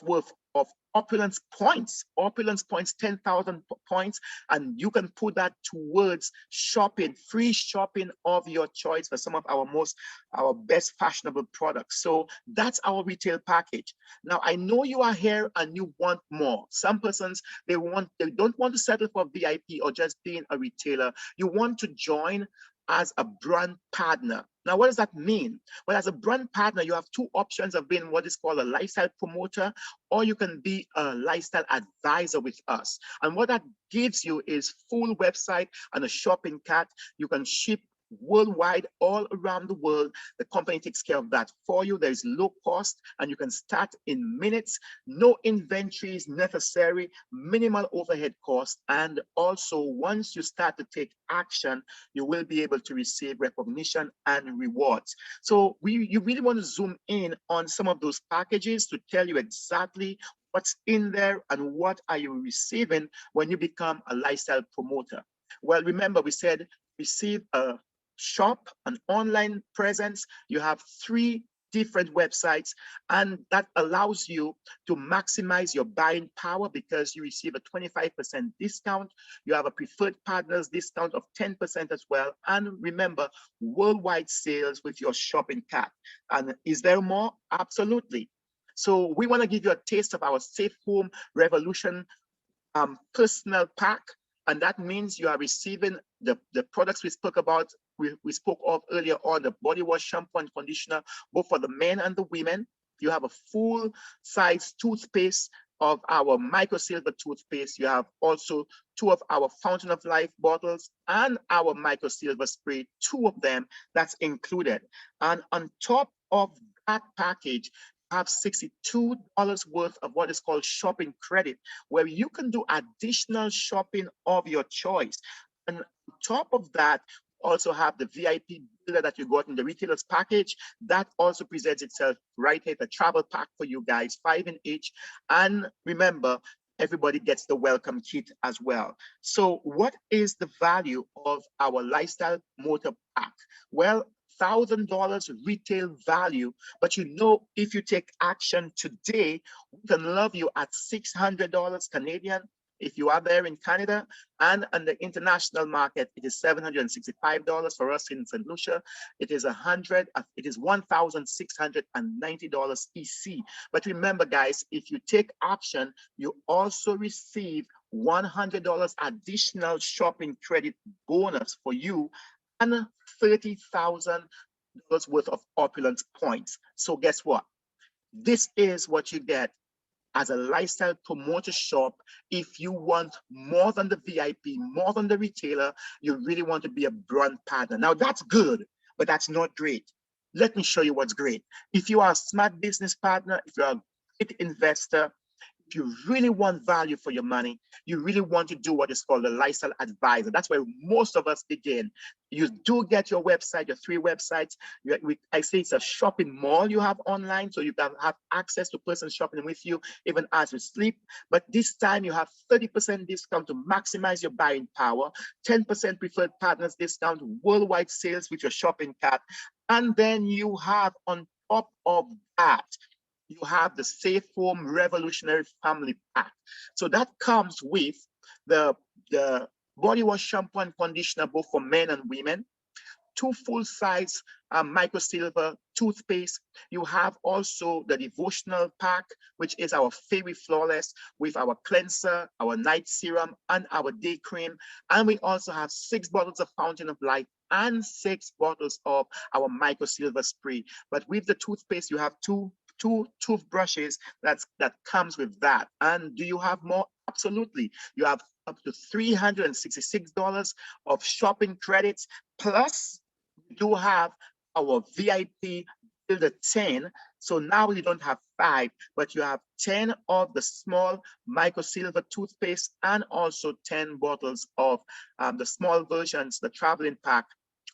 A: worth of Opulence points. Opulence points, 10,000 points, and you can put that towards shopping, free shopping of your choice for some of our best fashionable products. So that's our retail package. Now I know you are here and you want more. Some persons they don't want to settle for VIP or just being a retailer. You want to join as a brand partner. Now, what does that mean? Well, as a brand partner, you have 2 options of being what is called a lifestyle promoter, or you can be a lifestyle advisor with us. And what that gives you is full website and a shopping cart. You can ship worldwide, all around the world. The company takes care of that for you. There is low cost and you can start in minutes. No inventory is necessary, minimal overhead cost. And also, once you start to take action, you will be able to receive recognition and rewards. So you really want to zoom in on some of those packages to tell you exactly what's in there and what are you receiving when you become a lifestyle promoter. Well, remember we said receive a shop, an online presence. You have 3 different websites, and that allows you to maximize your buying power because you receive a 25% discount. You have a preferred partners discount of 10% as well. And remember, worldwide sales with your shopping cart. And is there more? Absolutely. So we want to give you a taste of our Safe Home Revolution personal pack. And that means you are receiving the products we spoke about, we spoke of earlier on, the body wash, shampoo, and conditioner, both for the men and the women. You have a full size toothpaste of our micro silver toothpaste. You have also 2 of our Fountain of Life bottles and our micro silver spray, 2 of them that's included. And on top of that package, have $62 worth of what is called shopping credit, where you can do additional shopping of your choice. And on top of that, also have the VIP builder that you got in the retailer's package. That also presents itself right here, the travel pack for you guys, 5 in each. And remember, everybody gets the welcome kit as well. So what is the value of our lifestyle motor pack? Well, $1,000 retail value, but you know, if you take action today, we can love you at $600 Canadian if you are there in Canada, and on the international market, it is $765 for us in St. Lucia. It is $1,690 EC. But remember, guys, if you take action, you also receive $100 additional shopping credit bonus for you and $30,000 worth of Opulence points. So guess what? This is what you get as a lifestyle promoter shop. If you want more than the VIP, more than the retailer, you really want to be a brand partner. Now that's good, but that's not great. Let me show you what's great. If you are a smart business partner, if you're a great investor, if you really want value for your money, you really want to do what is called a lifestyle advisor. That's where most of us begin. You do get your website, your 3 websites. I say it's a shopping mall you have online, so you can have access to persons shopping with you even as you sleep. But this time you have 30% discount to maximize your buying power, 10% preferred partners discount, worldwide sales with your shopping cart. And then you have on top of that, you have the Safe Home Revolutionary Family Pack. So that comes with the body wash, shampoo, and conditioner, both for men and women, 2 full-size micro silver toothpaste. You have also the devotional pack, which is our Fairy Flawless, with our cleanser, our night serum, and our day cream. And we also have 6 bottles of Fountain of Life and 6 bottles of our micro silver spray. But with the toothpaste, you have two toothbrushes that comes with that. And do you have more? Absolutely. You have up to $366 of shopping credits, plus you do have our VIP Builder 10. So now you don't have 5, but you have 10 of the small micro silver toothpaste and also 10 bottles of the small versions, the traveling pack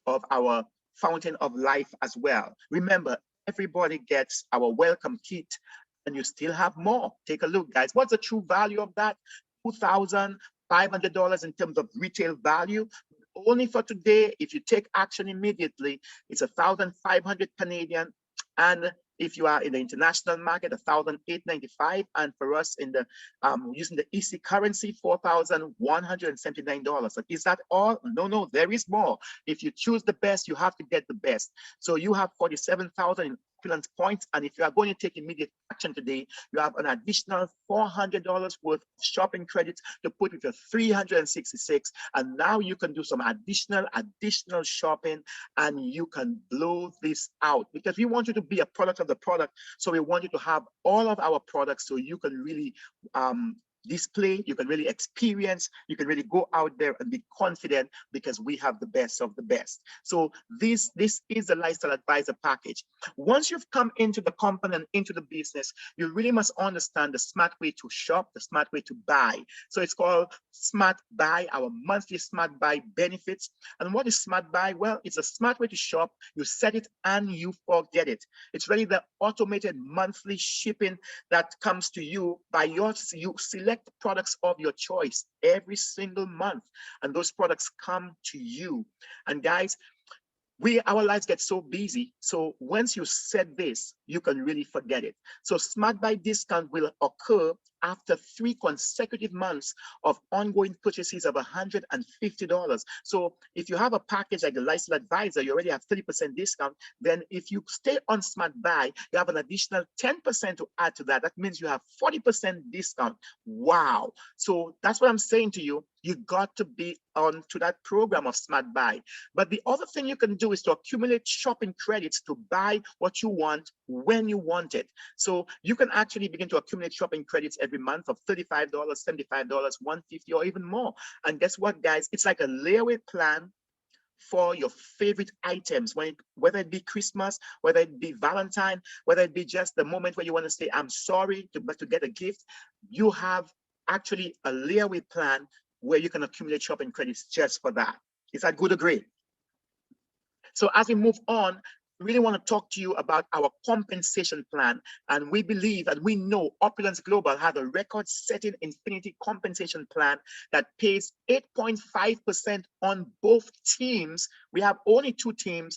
A: of our Fountain of Life as well. Remember, everybody gets our welcome kit, and you still have more. Take a look, guys. What's the true value of that? $2,500 in terms of retail value. Only for today, if you take action immediately, it's 1,500 Canadian, and if you are in the international market, 1,895, and for us in the using the EC currency, $4,179. So is that all? No, there is more. If you choose the best, you have to get the best. So you have 47,000 in Opulence points, and if you are going to take immediate action today, you have an additional $400 worth of shopping credits to put with your 366, and now you can do some additional shopping, and you can blow this out, because we want you to be a product of the product. So we want you to have all of our products so you can really display, you can really experience, you can really go out there and be confident because we have the best of the best. So this is the Lifestyle Advisor package. Once you've come into the company and into the business, you really must understand the smart way to shop, the smart way to buy. So it's called Smart Buy, our monthly Smart Buy benefits. And what is Smart Buy? Well, it's a smart way to shop. You set it and you forget it. It's really the automated monthly shipping that comes to you by you select products of your choice every single month, and those products come to you. And guys, our lives get so busy. So once you set this, you can really forget it. So Smart Buy discount will occur after 3 consecutive months of ongoing purchases of $150. So if you have a package like the Lifestyle Advisor, you already have 30% discount. Then if you stay on Smart Buy, you have an additional 10% to add to that. That means you have 40% discount. Wow. So that's what I'm saying to you. You got to be on to that program of Smart Buy. But the other thing you can do is to accumulate shopping credits to buy what you want when you want it. So you can actually begin to accumulate shopping credits every month of $35, $75, $150, or even more. And guess what, guys? It's like a layaway plan for your favorite items, whether it be Christmas, whether it be Valentine, whether it be just the moment where you want to say, I'm sorry, but to get a gift. You have actually a layaway plan where you can accumulate shopping credits just for that. Is that good or great? So as we move on, we really want to talk to you about our compensation plan. And we believe and we know Opulence Global has a record-setting infinity compensation plan that pays 8.5% on both teams. We have only 2 teams.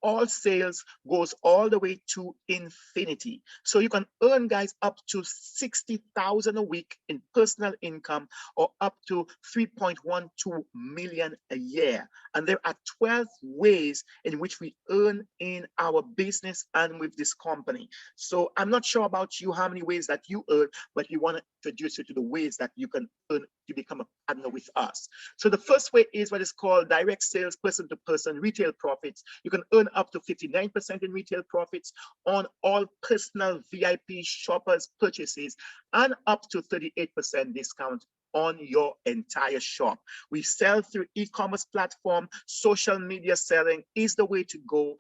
A: All sales goes all the way to infinity. So you can earn, guys, up to $60,000 a week in personal income, or up to 3.12 million a year. And there are 12 ways in which we earn in our business and with this company. So I'm not sure about you, how many ways that you earn, but we want to introduce you to the ways that you can earn to become a partner with us. So the first way is what is called direct sales, person to person, retail profits. You can earn up to 59% in retail profits on all personal VIP shoppers purchases, and up to 38% discount on your entire shop. We sell through e-commerce platform. Social media selling is the way to go.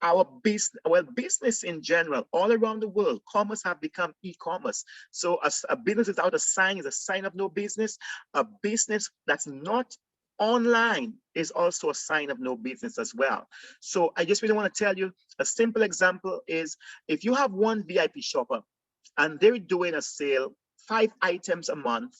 A: Our business in general, all around the world, commerce have become e-commerce. So a business without a sign is a sign of no business. A business that's not online is also a sign of no business as well. So I just really want to tell you, a simple example is, if you have one VIP shopper and they're doing a sale, 5 items a month,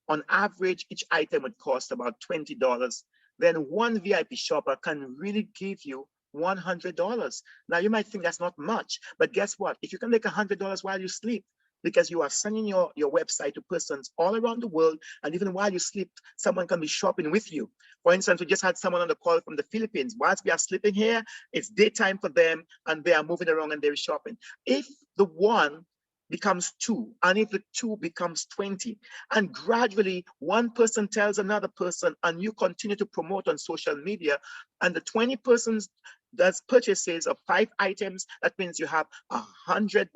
A: on average, each item would cost about $20. Then one VIP shopper can really give you $100. Now you might think that's not much, but guess what? If you can make $100 while you sleep, because you are sending your website to persons all around the world, and even while you sleep, someone can be shopping with you. For instance, we just had someone on the call from the Philippines. Whilst we are sleeping here, it's daytime for them, and they are moving around and they're shopping. If the one becomes 2, and if the 2 becomes 20, and gradually one person tells another person, and you continue to promote on social media, and the 20 persons does purchases of 5 items, that means you have 100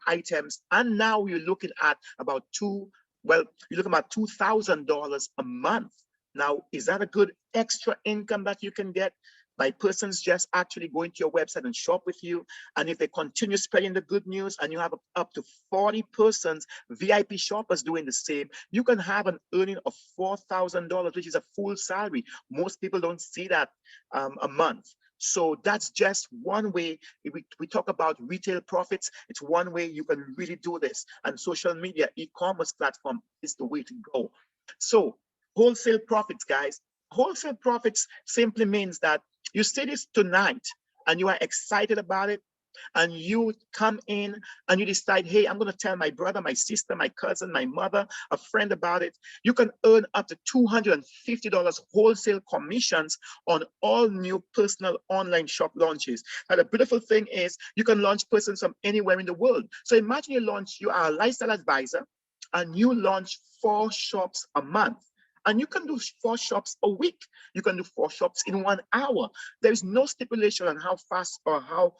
A: items, and now you're looking at about $2,000 a month. Now, is that a good extra income that you can get by persons just actually going to your website and shop with you? And if they continue spreading the good news, and you have up to 40 persons, VIP shoppers doing the same, you can have an earning of $4,000, which is a full salary. Most people don't see that a month. So that's just one way. We talk about retail profits. It's one way you can really do this. And social media, e-commerce platform is the way to go. So wholesale profits, guys. Wholesale profits simply means that you see this tonight and you are excited about it, and you come in and you decide, hey, I'm going to tell my brother, my sister, my cousin, my mother, a friend about it. You can earn up to $250 wholesale commissions on all new personal online shop launches. Now, the beautiful thing is you can launch persons from anywhere in the world. So imagine you are a lifestyle advisor and you launch 4 shops a month. And you can do 4 shops a week. You can do 4 shops in 1 hour. There is no stipulation on how fast or how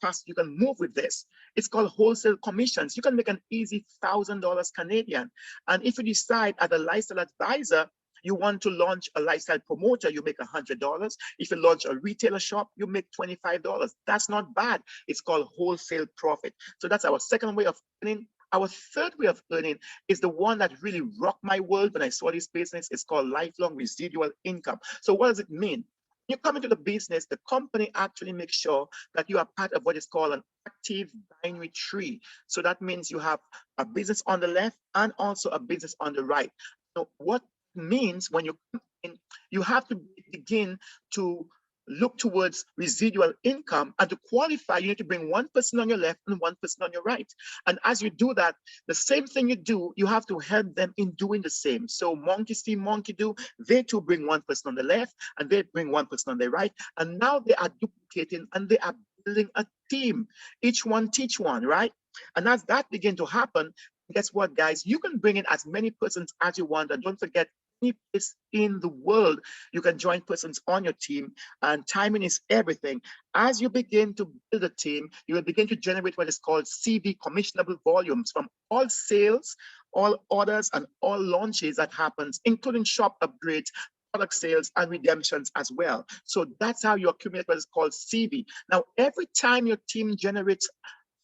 A: fast you can move with this. It's called wholesale commissions. You can make an easy $1,000 Canadian. And if you decide as a lifestyle advisor, you want to launch a lifestyle promoter, you make $100. If you launch a retailer shop, you make $25. That's not bad. It's called wholesale profit. So that's our second way of earning. Our third way of earning is the one that really rocked my world when I saw this business. It's called lifelong residual income. So what does it mean? When you come into the business, the company actually makes sure that you are part of what is called an active binary tree. So that means you have a business on the left and also a business on the right. So what means when you come in, you have to begin to look towards residual income, and to qualify, you need to bring one person on your left and one person on your right. And as you do that, the same thing you do, you have to help them in doing the same. So monkey see, monkey do. They too bring one person on the left and they bring one person on the right. And now they are duplicating and they are building a team. Each one teach one, right? And as that begin to happen, guess what, guys? You can bring in as many persons as you want. And don't forget, any place in the world, you can join persons on your team, and timing is everything. As you begin to build a team, you will begin to generate what is called CV, commissionable volumes, from all sales, all orders, and all launches that happens, including shop upgrades, product sales, and redemptions as well. So that's how you accumulate what is called CV. Now, every time your team generates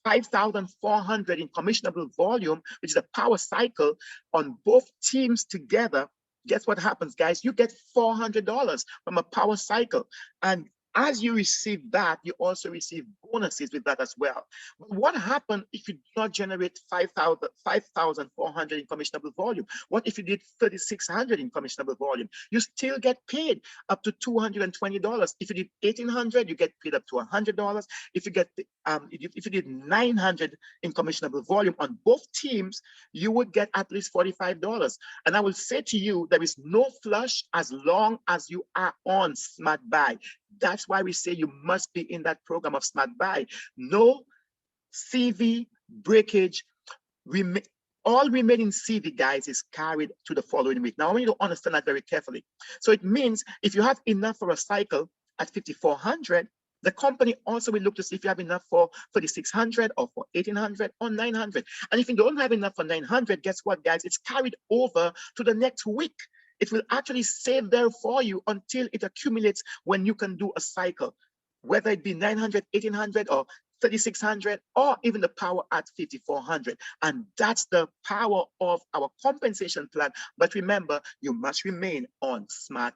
A: 5,400 in commissionable volume, which is a power cycle on both teams together, guess what happens, guys? You get $400 from a power cycle. And as you receive that, you also receive bonuses with that as well. But what happens if you do not generate 5,400 in commissionable volume? What if you did 3,600 in commissionable volume? You still get paid up to $220. If you did 1,800, you get paid up to $100. If you get if you did 900 in commissionable volume on both teams, you would get at least $45. And I will say to you, there is no flush as long as you are on Smart Buy. That's why we say you must be in that program of Smart Buy. No CV breakage. All remaining CV, guys, is carried to the following week. Now, I want you to understand that very carefully. So it means if you have enough for a cycle at 5,400, the company also will look to see if you have enough for 3,600 or for 1,800 or 900. And if you don't have enough for 900, guess what, guys? It's carried over to the next week. It will actually save there for you until it accumulates when you can do a cycle, whether it be 900, 1,800, or 3,600, or even the power at 5,400. And that's the power of our compensation plan. But remember, you must remain on Smart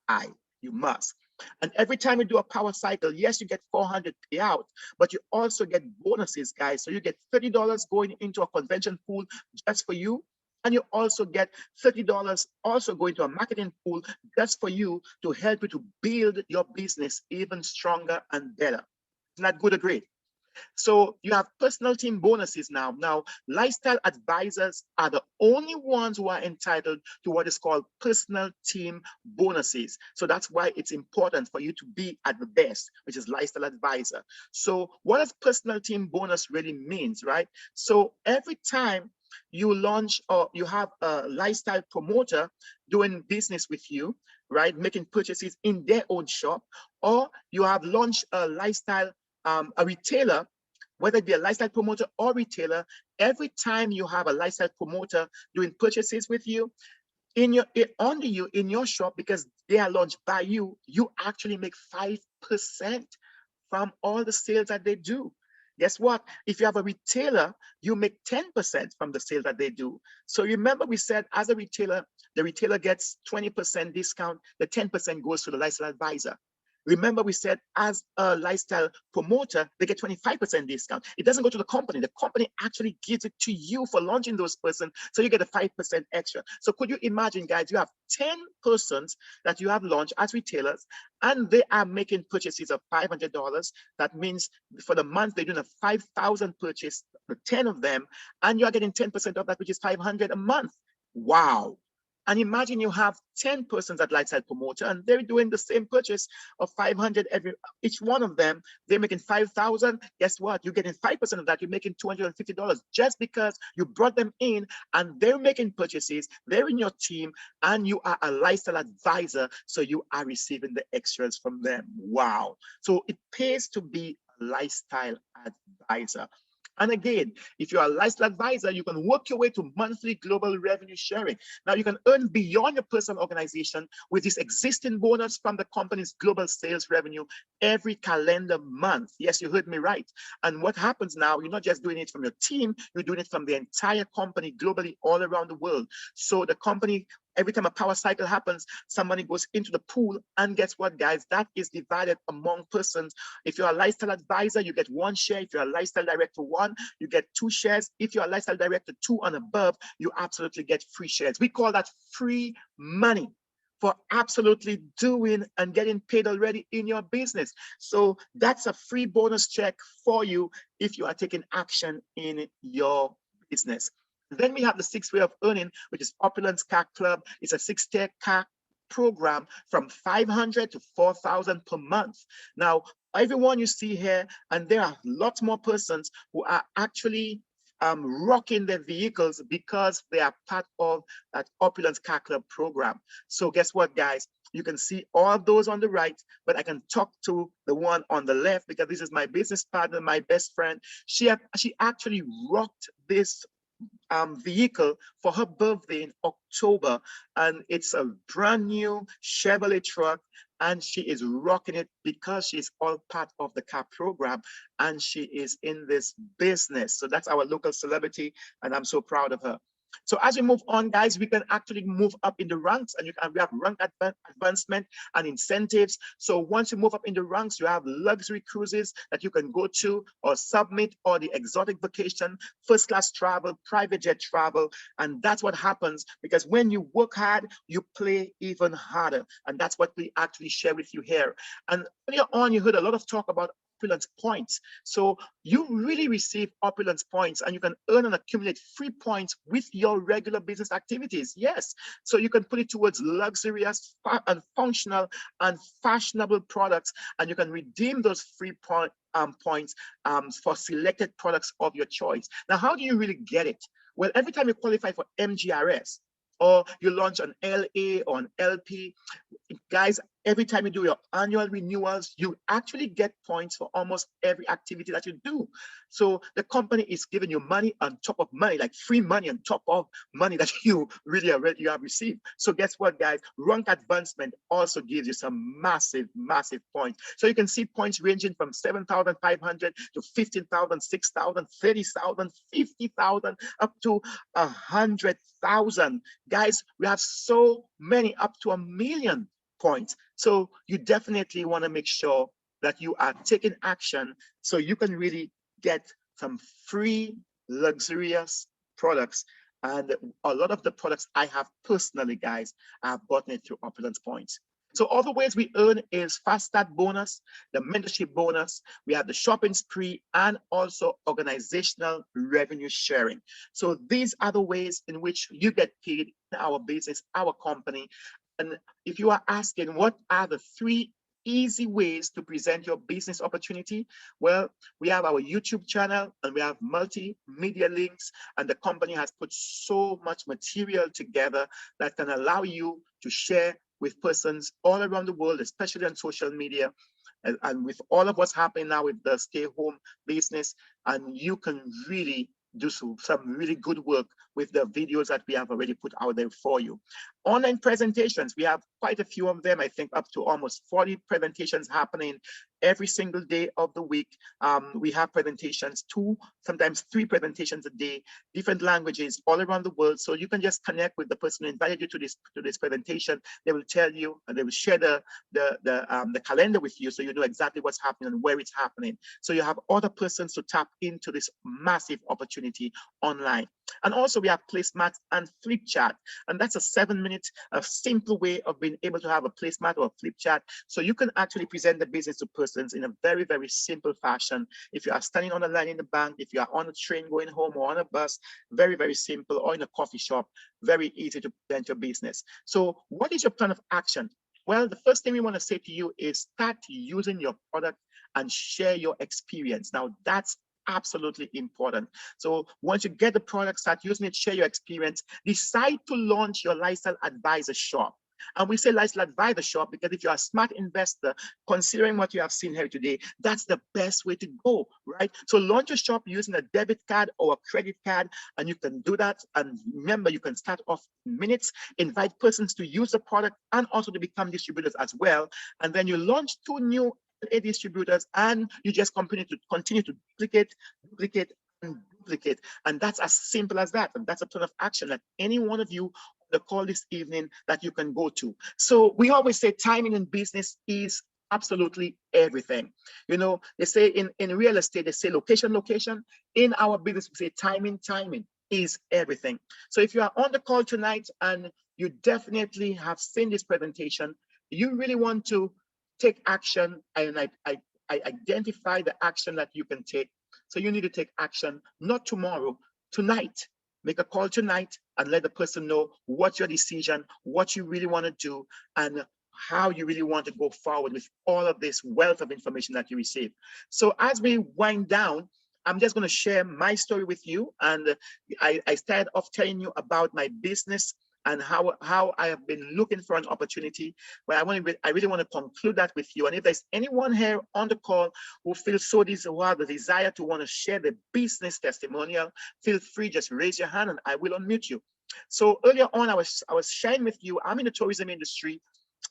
A: Buy. You must. And every time you do a power cycle, yes, you get 400 payout, but you also get bonuses, guys. So you get $30 going into a convention pool just for you. And you also get $30 also going to a marketing pool just for you, to help you to build your business even stronger and better. Isn't that good or great? So you have personal team bonuses now. Now, lifestyle advisors are the only ones who are entitled to what is called personal team bonuses. So that's why it's important for you to be at the best, which is lifestyle advisor. So what does personal team bonus really means, right? So every time you launch or you have a lifestyle promoter doing business with you, right, making purchases in their own shop, or you have launched a lifestyle a retailer, whether it be a lifestyle promoter or retailer, every time you have a lifestyle promoter doing purchases with you, under you in your shop, because they are launched by you, you actually make 5% from all the sales that they do. Guess what? If you have a retailer, you make 10% from the sales that they do. So remember, we said as a retailer, the retailer gets 20% discount, the 10% goes to the lifestyle advisor. Remember, we said as a lifestyle promoter, they get 25% discount. It doesn't go to the company. The company actually gives it to you for launching those persons. So you get a 5% extra. So could you imagine, guys, you have 10 persons that you have launched as retailers, and they are making purchases of $500. That means for the month, they're doing a 5,000 purchase, the 10 of them, and you're getting 10% of that, which is $500 a month. Wow. And imagine you have 10 persons at Lifestyle Promoter, and they're doing the same purchase of 500 each one of them. They're making 5,000. Guess what? You're getting 5% of that. You're making $250 just because you brought them in and they're making purchases. They're in your team and you are a lifestyle advisor. So you are receiving the extras from them. Wow. So it pays to be a lifestyle advisor. And again, if you're a lifestyle advisor, you can work your way to monthly global revenue sharing. Now, you can earn beyond your personal organization with this existing bonus from the company's global sales revenue every calendar month. Yes, you heard me right. And what happens now, you're not just doing it from your team, you're doing it from the entire company globally all around the world. So the company, every time a power cycle happens, somebody goes into the pool, and guess what, guys? That is divided among persons. If you're a lifestyle advisor, you get 1 share. If you're a lifestyle director 1, you get 2 shares. If you're a lifestyle director 2 and above, you absolutely get free shares. We call that free money for absolutely doing and getting paid already in your business. So that's a free bonus check for you if you are taking action in your business. Then we have the 6th way of earning, which is Opulence CAC Club. It's a 6-tier CAC program from 500 to 4,000 per month. Now, everyone you see here, and there are lots more persons who are actually rocking their vehicles because they are part of that Opulence CAC Club program. So guess what, guys? You can see all of those on the right, but I can talk to the one on the left because this is my business partner, my best friend. She actually rocked this vehicle for her birthday in October, and it's a brand new Chevrolet truck, and she is rocking it because she's all part of the CAP program and she is in this business. So that's our local celebrity, and I'm so proud of her. So as we move on, guys, we can actually move up in the ranks, and we have rank advancement and incentives. So once you move up in the ranks, you have luxury cruises that you can go to or submit, or the exotic vacation, first class travel, private jet travel. And that's what happens because when you work hard, you play even harder. And that's what we actually share with you here. And earlier on, you heard a lot of talk about Opulence points. So you really receive Opulence points, and you can earn and accumulate free points with your regular business activities. Yes, so you can put it towards luxurious and functional and fashionable products, and you can redeem those free points for selected products of your choice. Now, how do you really get it? Well, every time you qualify for MGRS, or you launch an LA or an LP, guys, every time you do your annual renewals, you actually get points for almost every activity that you do. So the company is giving you money on top of money, like free money on top of money that you really already have received. So guess what, guys? Rank advancement also gives you some massive, massive points. So you can see points ranging from 7,500 to 15,000, 6,000, 30,000, 50,000, up to 100,000. Guys, we have so many, up to 1 million points. So you definitely want to make sure that you are taking action so you can really get some free luxurious products. And a lot of the products I have personally, guys, I've gotten it through Opulence points. So other ways we earn is Fast Start bonus, the mentorship bonus, we have the shopping spree, and also organizational revenue sharing. So these are the ways in which you get paid in our business, our company. And if you are asking what are the 3 easy ways to present your business opportunity, well, we have our YouTube channel and we have multimedia links, and the company has put so much material together that can allow you to share with persons all around the world, especially on social media. And with all of what's happening now with the stay home business, and you can really do some really good work with the videos that we have already put out there for you. Online presentations, we have quite a few of them. I think up to almost 40 presentations happening every single day of the week. We have presentations, 2, sometimes 3 presentations a day, different languages all around the world. So you can just connect with the person who invited you to this presentation. They will tell you, and they will share the calendar with you, so you know exactly what's happening and where it's happening. So you have other persons to tap into this massive opportunity online. And also we have placemats and flip chat, and that's a 7-minute simple way of being able to have a placemat or a flip chat, so you can actually present the business to persons persons in a very, very simple fashion. If you are standing on the line in the bank, if you are on a train going home or on a bus, very, very simple, or in a coffee shop, very easy to present your business. So what is your plan of action? Well, the first thing we want to say to you is start using your product and share your experience. Now, that's absolutely important. So once you get the product, start using it, share your experience, decide to launch your lifestyle advisor shop. And we say lifestyle advisor shop because if you're a smart investor, considering what you have seen here today, that's the best way to go, right? So launch your shop using a debit card or a credit card, and you can do that. And remember, you can start off in minutes, invite persons to use the product and also to become distributors as well. And then you launch 2 new distributors, and you just continue to duplicate, and that's as simple as that. And that's a plan of action that any one of you on the call this evening that you can go to. So we always say timing in business is absolutely everything. You know, they say in real estate, they say location. In our business, we say timing is everything. So if you are on the call tonight and you definitely have seen this presentation, you really want to take action, and I identify the action that you can take. So you need to take action, not tomorrow, tonight. Make a call tonight and let the person know what's your decision, what you really want to do, and how you really want to go forward with all of this wealth of information that you receive. So as we wind down, I'm just going to share my story with you. And I started off telling you about my business and how I have been looking for an opportunity. But I really want to conclude that with you. And if there's anyone here on the call who feels so the desire to want to share the business testimonial, feel free, just raise your hand and I will unmute you. So earlier on, I was sharing with you, I'm in the tourism industry.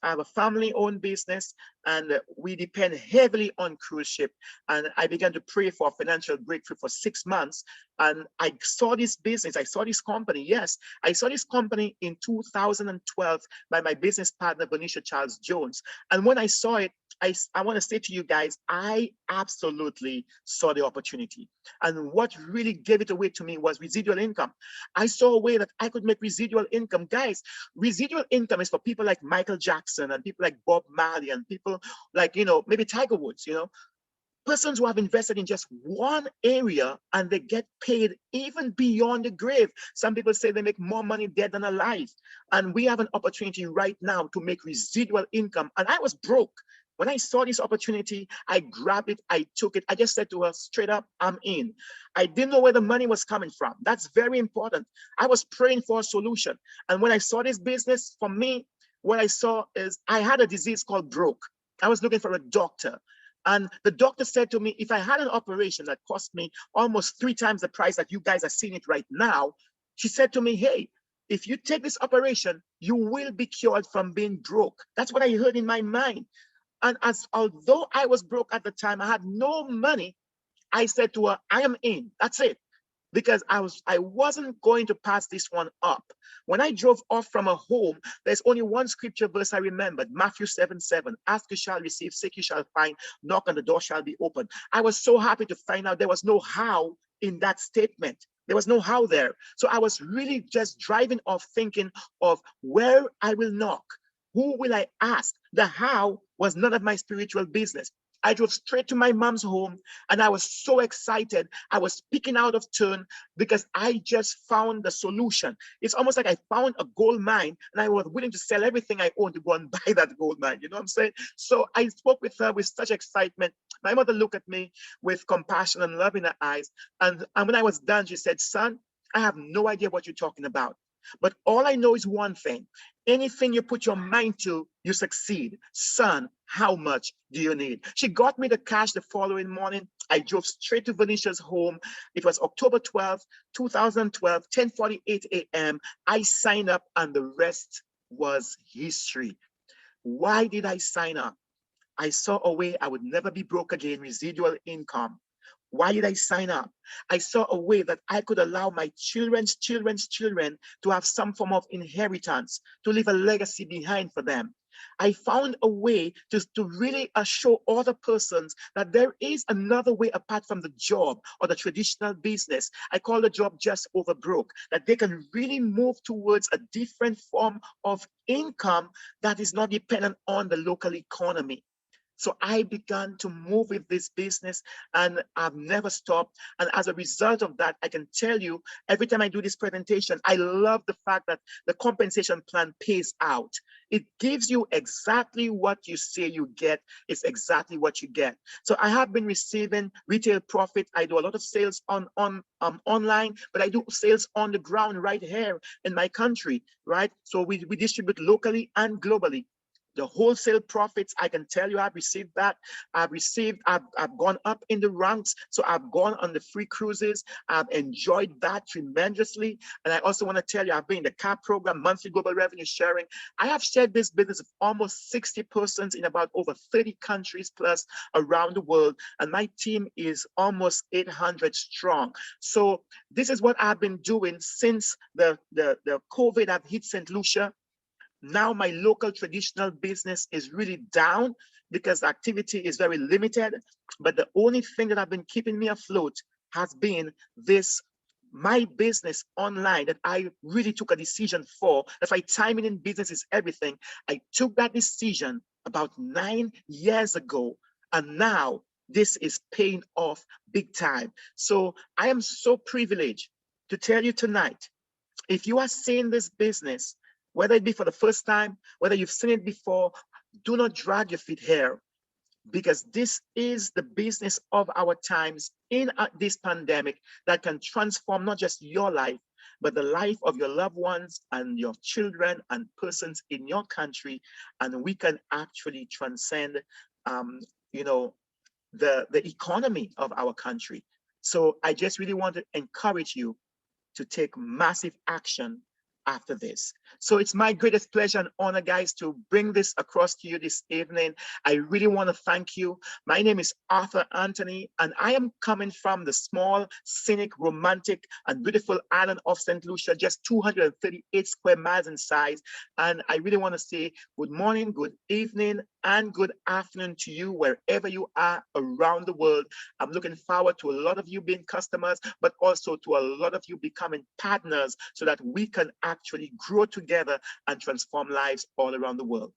A: I have a family-owned business, and we depend heavily on cruise ship. And I began to pray for a financial breakthrough for 6 months. And I saw this business, I saw this company. Yes, I saw this company in 2012 by my business partner, Benicia Charles Jones. And when I saw it, I want to say to you guys, I absolutely saw the opportunity. And what really gave it away to me was residual income. I saw a way that I could make residual income. Guys, residual income is for people like Michael Jackson and people like Bob Marley and people like, maybe Tiger Woods, persons who have invested in just one area and they get paid even beyond the grave. Some people say they make more money dead than alive. And we have an opportunity right now to make residual income. And I was broke. When I saw this opportunity, I grabbed it, I took it. I just said to her straight up, I'm in. I didn't know where the money was coming from. That's very important. I was praying for a solution. And when I saw this business, for me, what I saw is I had a disease called broke. I was looking for a doctor. And the doctor said to me, if I had an operation that cost me almost 3 times the price that you guys are seeing it right now, she said to me, hey, if you take this operation, you will be cured from being broke. That's what I heard in my mind. And although I was broke at the time, I had no money, I said to her, I am in. That's it. Because I wasn't going to pass this one up. When I drove off from a home, there's only one scripture verse I remembered, Matthew 7:7. Ask you shall receive, seek you shall find, knock and the door shall be open. I was so happy to find out there was no how in that statement. There was no how there. So I was really just driving off thinking of where I will knock. Who will I ask? The how was none of my spiritual business. I drove straight to my mom's home and I was so excited. I was speaking out of turn because I just found the solution. It's almost like I found a gold mine and I was willing to sell everything I owned to go and buy that gold mine. You know what I'm saying? So I spoke with her with such excitement. My mother looked at me with compassion and love in her eyes. And when I was done, she said, son, I have no idea what you're talking about. But all I know is one thing. Anything you put your mind to, you succeed. Son, how much do you need? She got me the cash the following morning. I drove straight to Venetia's home. It was October 12th, 2012, 10:48 a.m. I signed up and the rest was history. Why did I sign up? I saw a way I would never be broke again, residual income. Why did I sign up? I saw a way that I could allow my children's children to have some form of inheritance, to leave a legacy behind for them. I found a way to really show other persons that there is another way apart from the job or the traditional business. I call the job just over broke, that they can really move towards a different form of income that is not dependent on the local economy. So I began to move with this business and I've never stopped. And as a result of that, I can tell you every time I do this presentation, I love the fact that the compensation plan pays out. It gives you exactly what you say you get. It's exactly what you get. So I have been receiving retail profit. I do a lot of sales online, but I do sales on the ground right here in my country, right? So we distribute locally and globally. The wholesale profits, I can tell you, I've received that. I've gone up in the ranks. So I've gone on the free cruises. I've enjoyed that tremendously. And I also want to tell you, I've been in the CAP program, monthly global revenue sharing. I have shared this business with almost 60 persons in about over 30 countries plus around the world. And my team is almost 800 strong. So this is what I've been doing since the COVID have hit St. Lucia. Now my local traditional business is really down because activity is very limited. But the only thing that have been keeping me afloat has been this, my business online that I really took a decision for. That's why timing in business is everything. I took that decision about 9 years ago, and now this is paying off big time. So I am so privileged to tell you tonight, if you are seeing this business, whether it be for the first time, whether you've seen it before, do not drag your feet here, because this is the business of our times in this pandemic that can transform not just your life, but the life of your loved ones and your children and persons in your country. And we can actually transcend, you know, the economy of our country. So I just really want to encourage you to take massive action after this. So it's my greatest pleasure and honor, guys, to bring this across to you this evening. I really want to thank you. My name is Arthur Anthony, and I am coming from the small, scenic, romantic, and beautiful island of St. Lucia, just 238 square miles in size. And I really want to say good morning, good evening, and good afternoon to you wherever you are around the world. I'm looking forward to a lot of you being customers, but also to a lot of you becoming partners so that we can actually grow together and transform lives all around the world.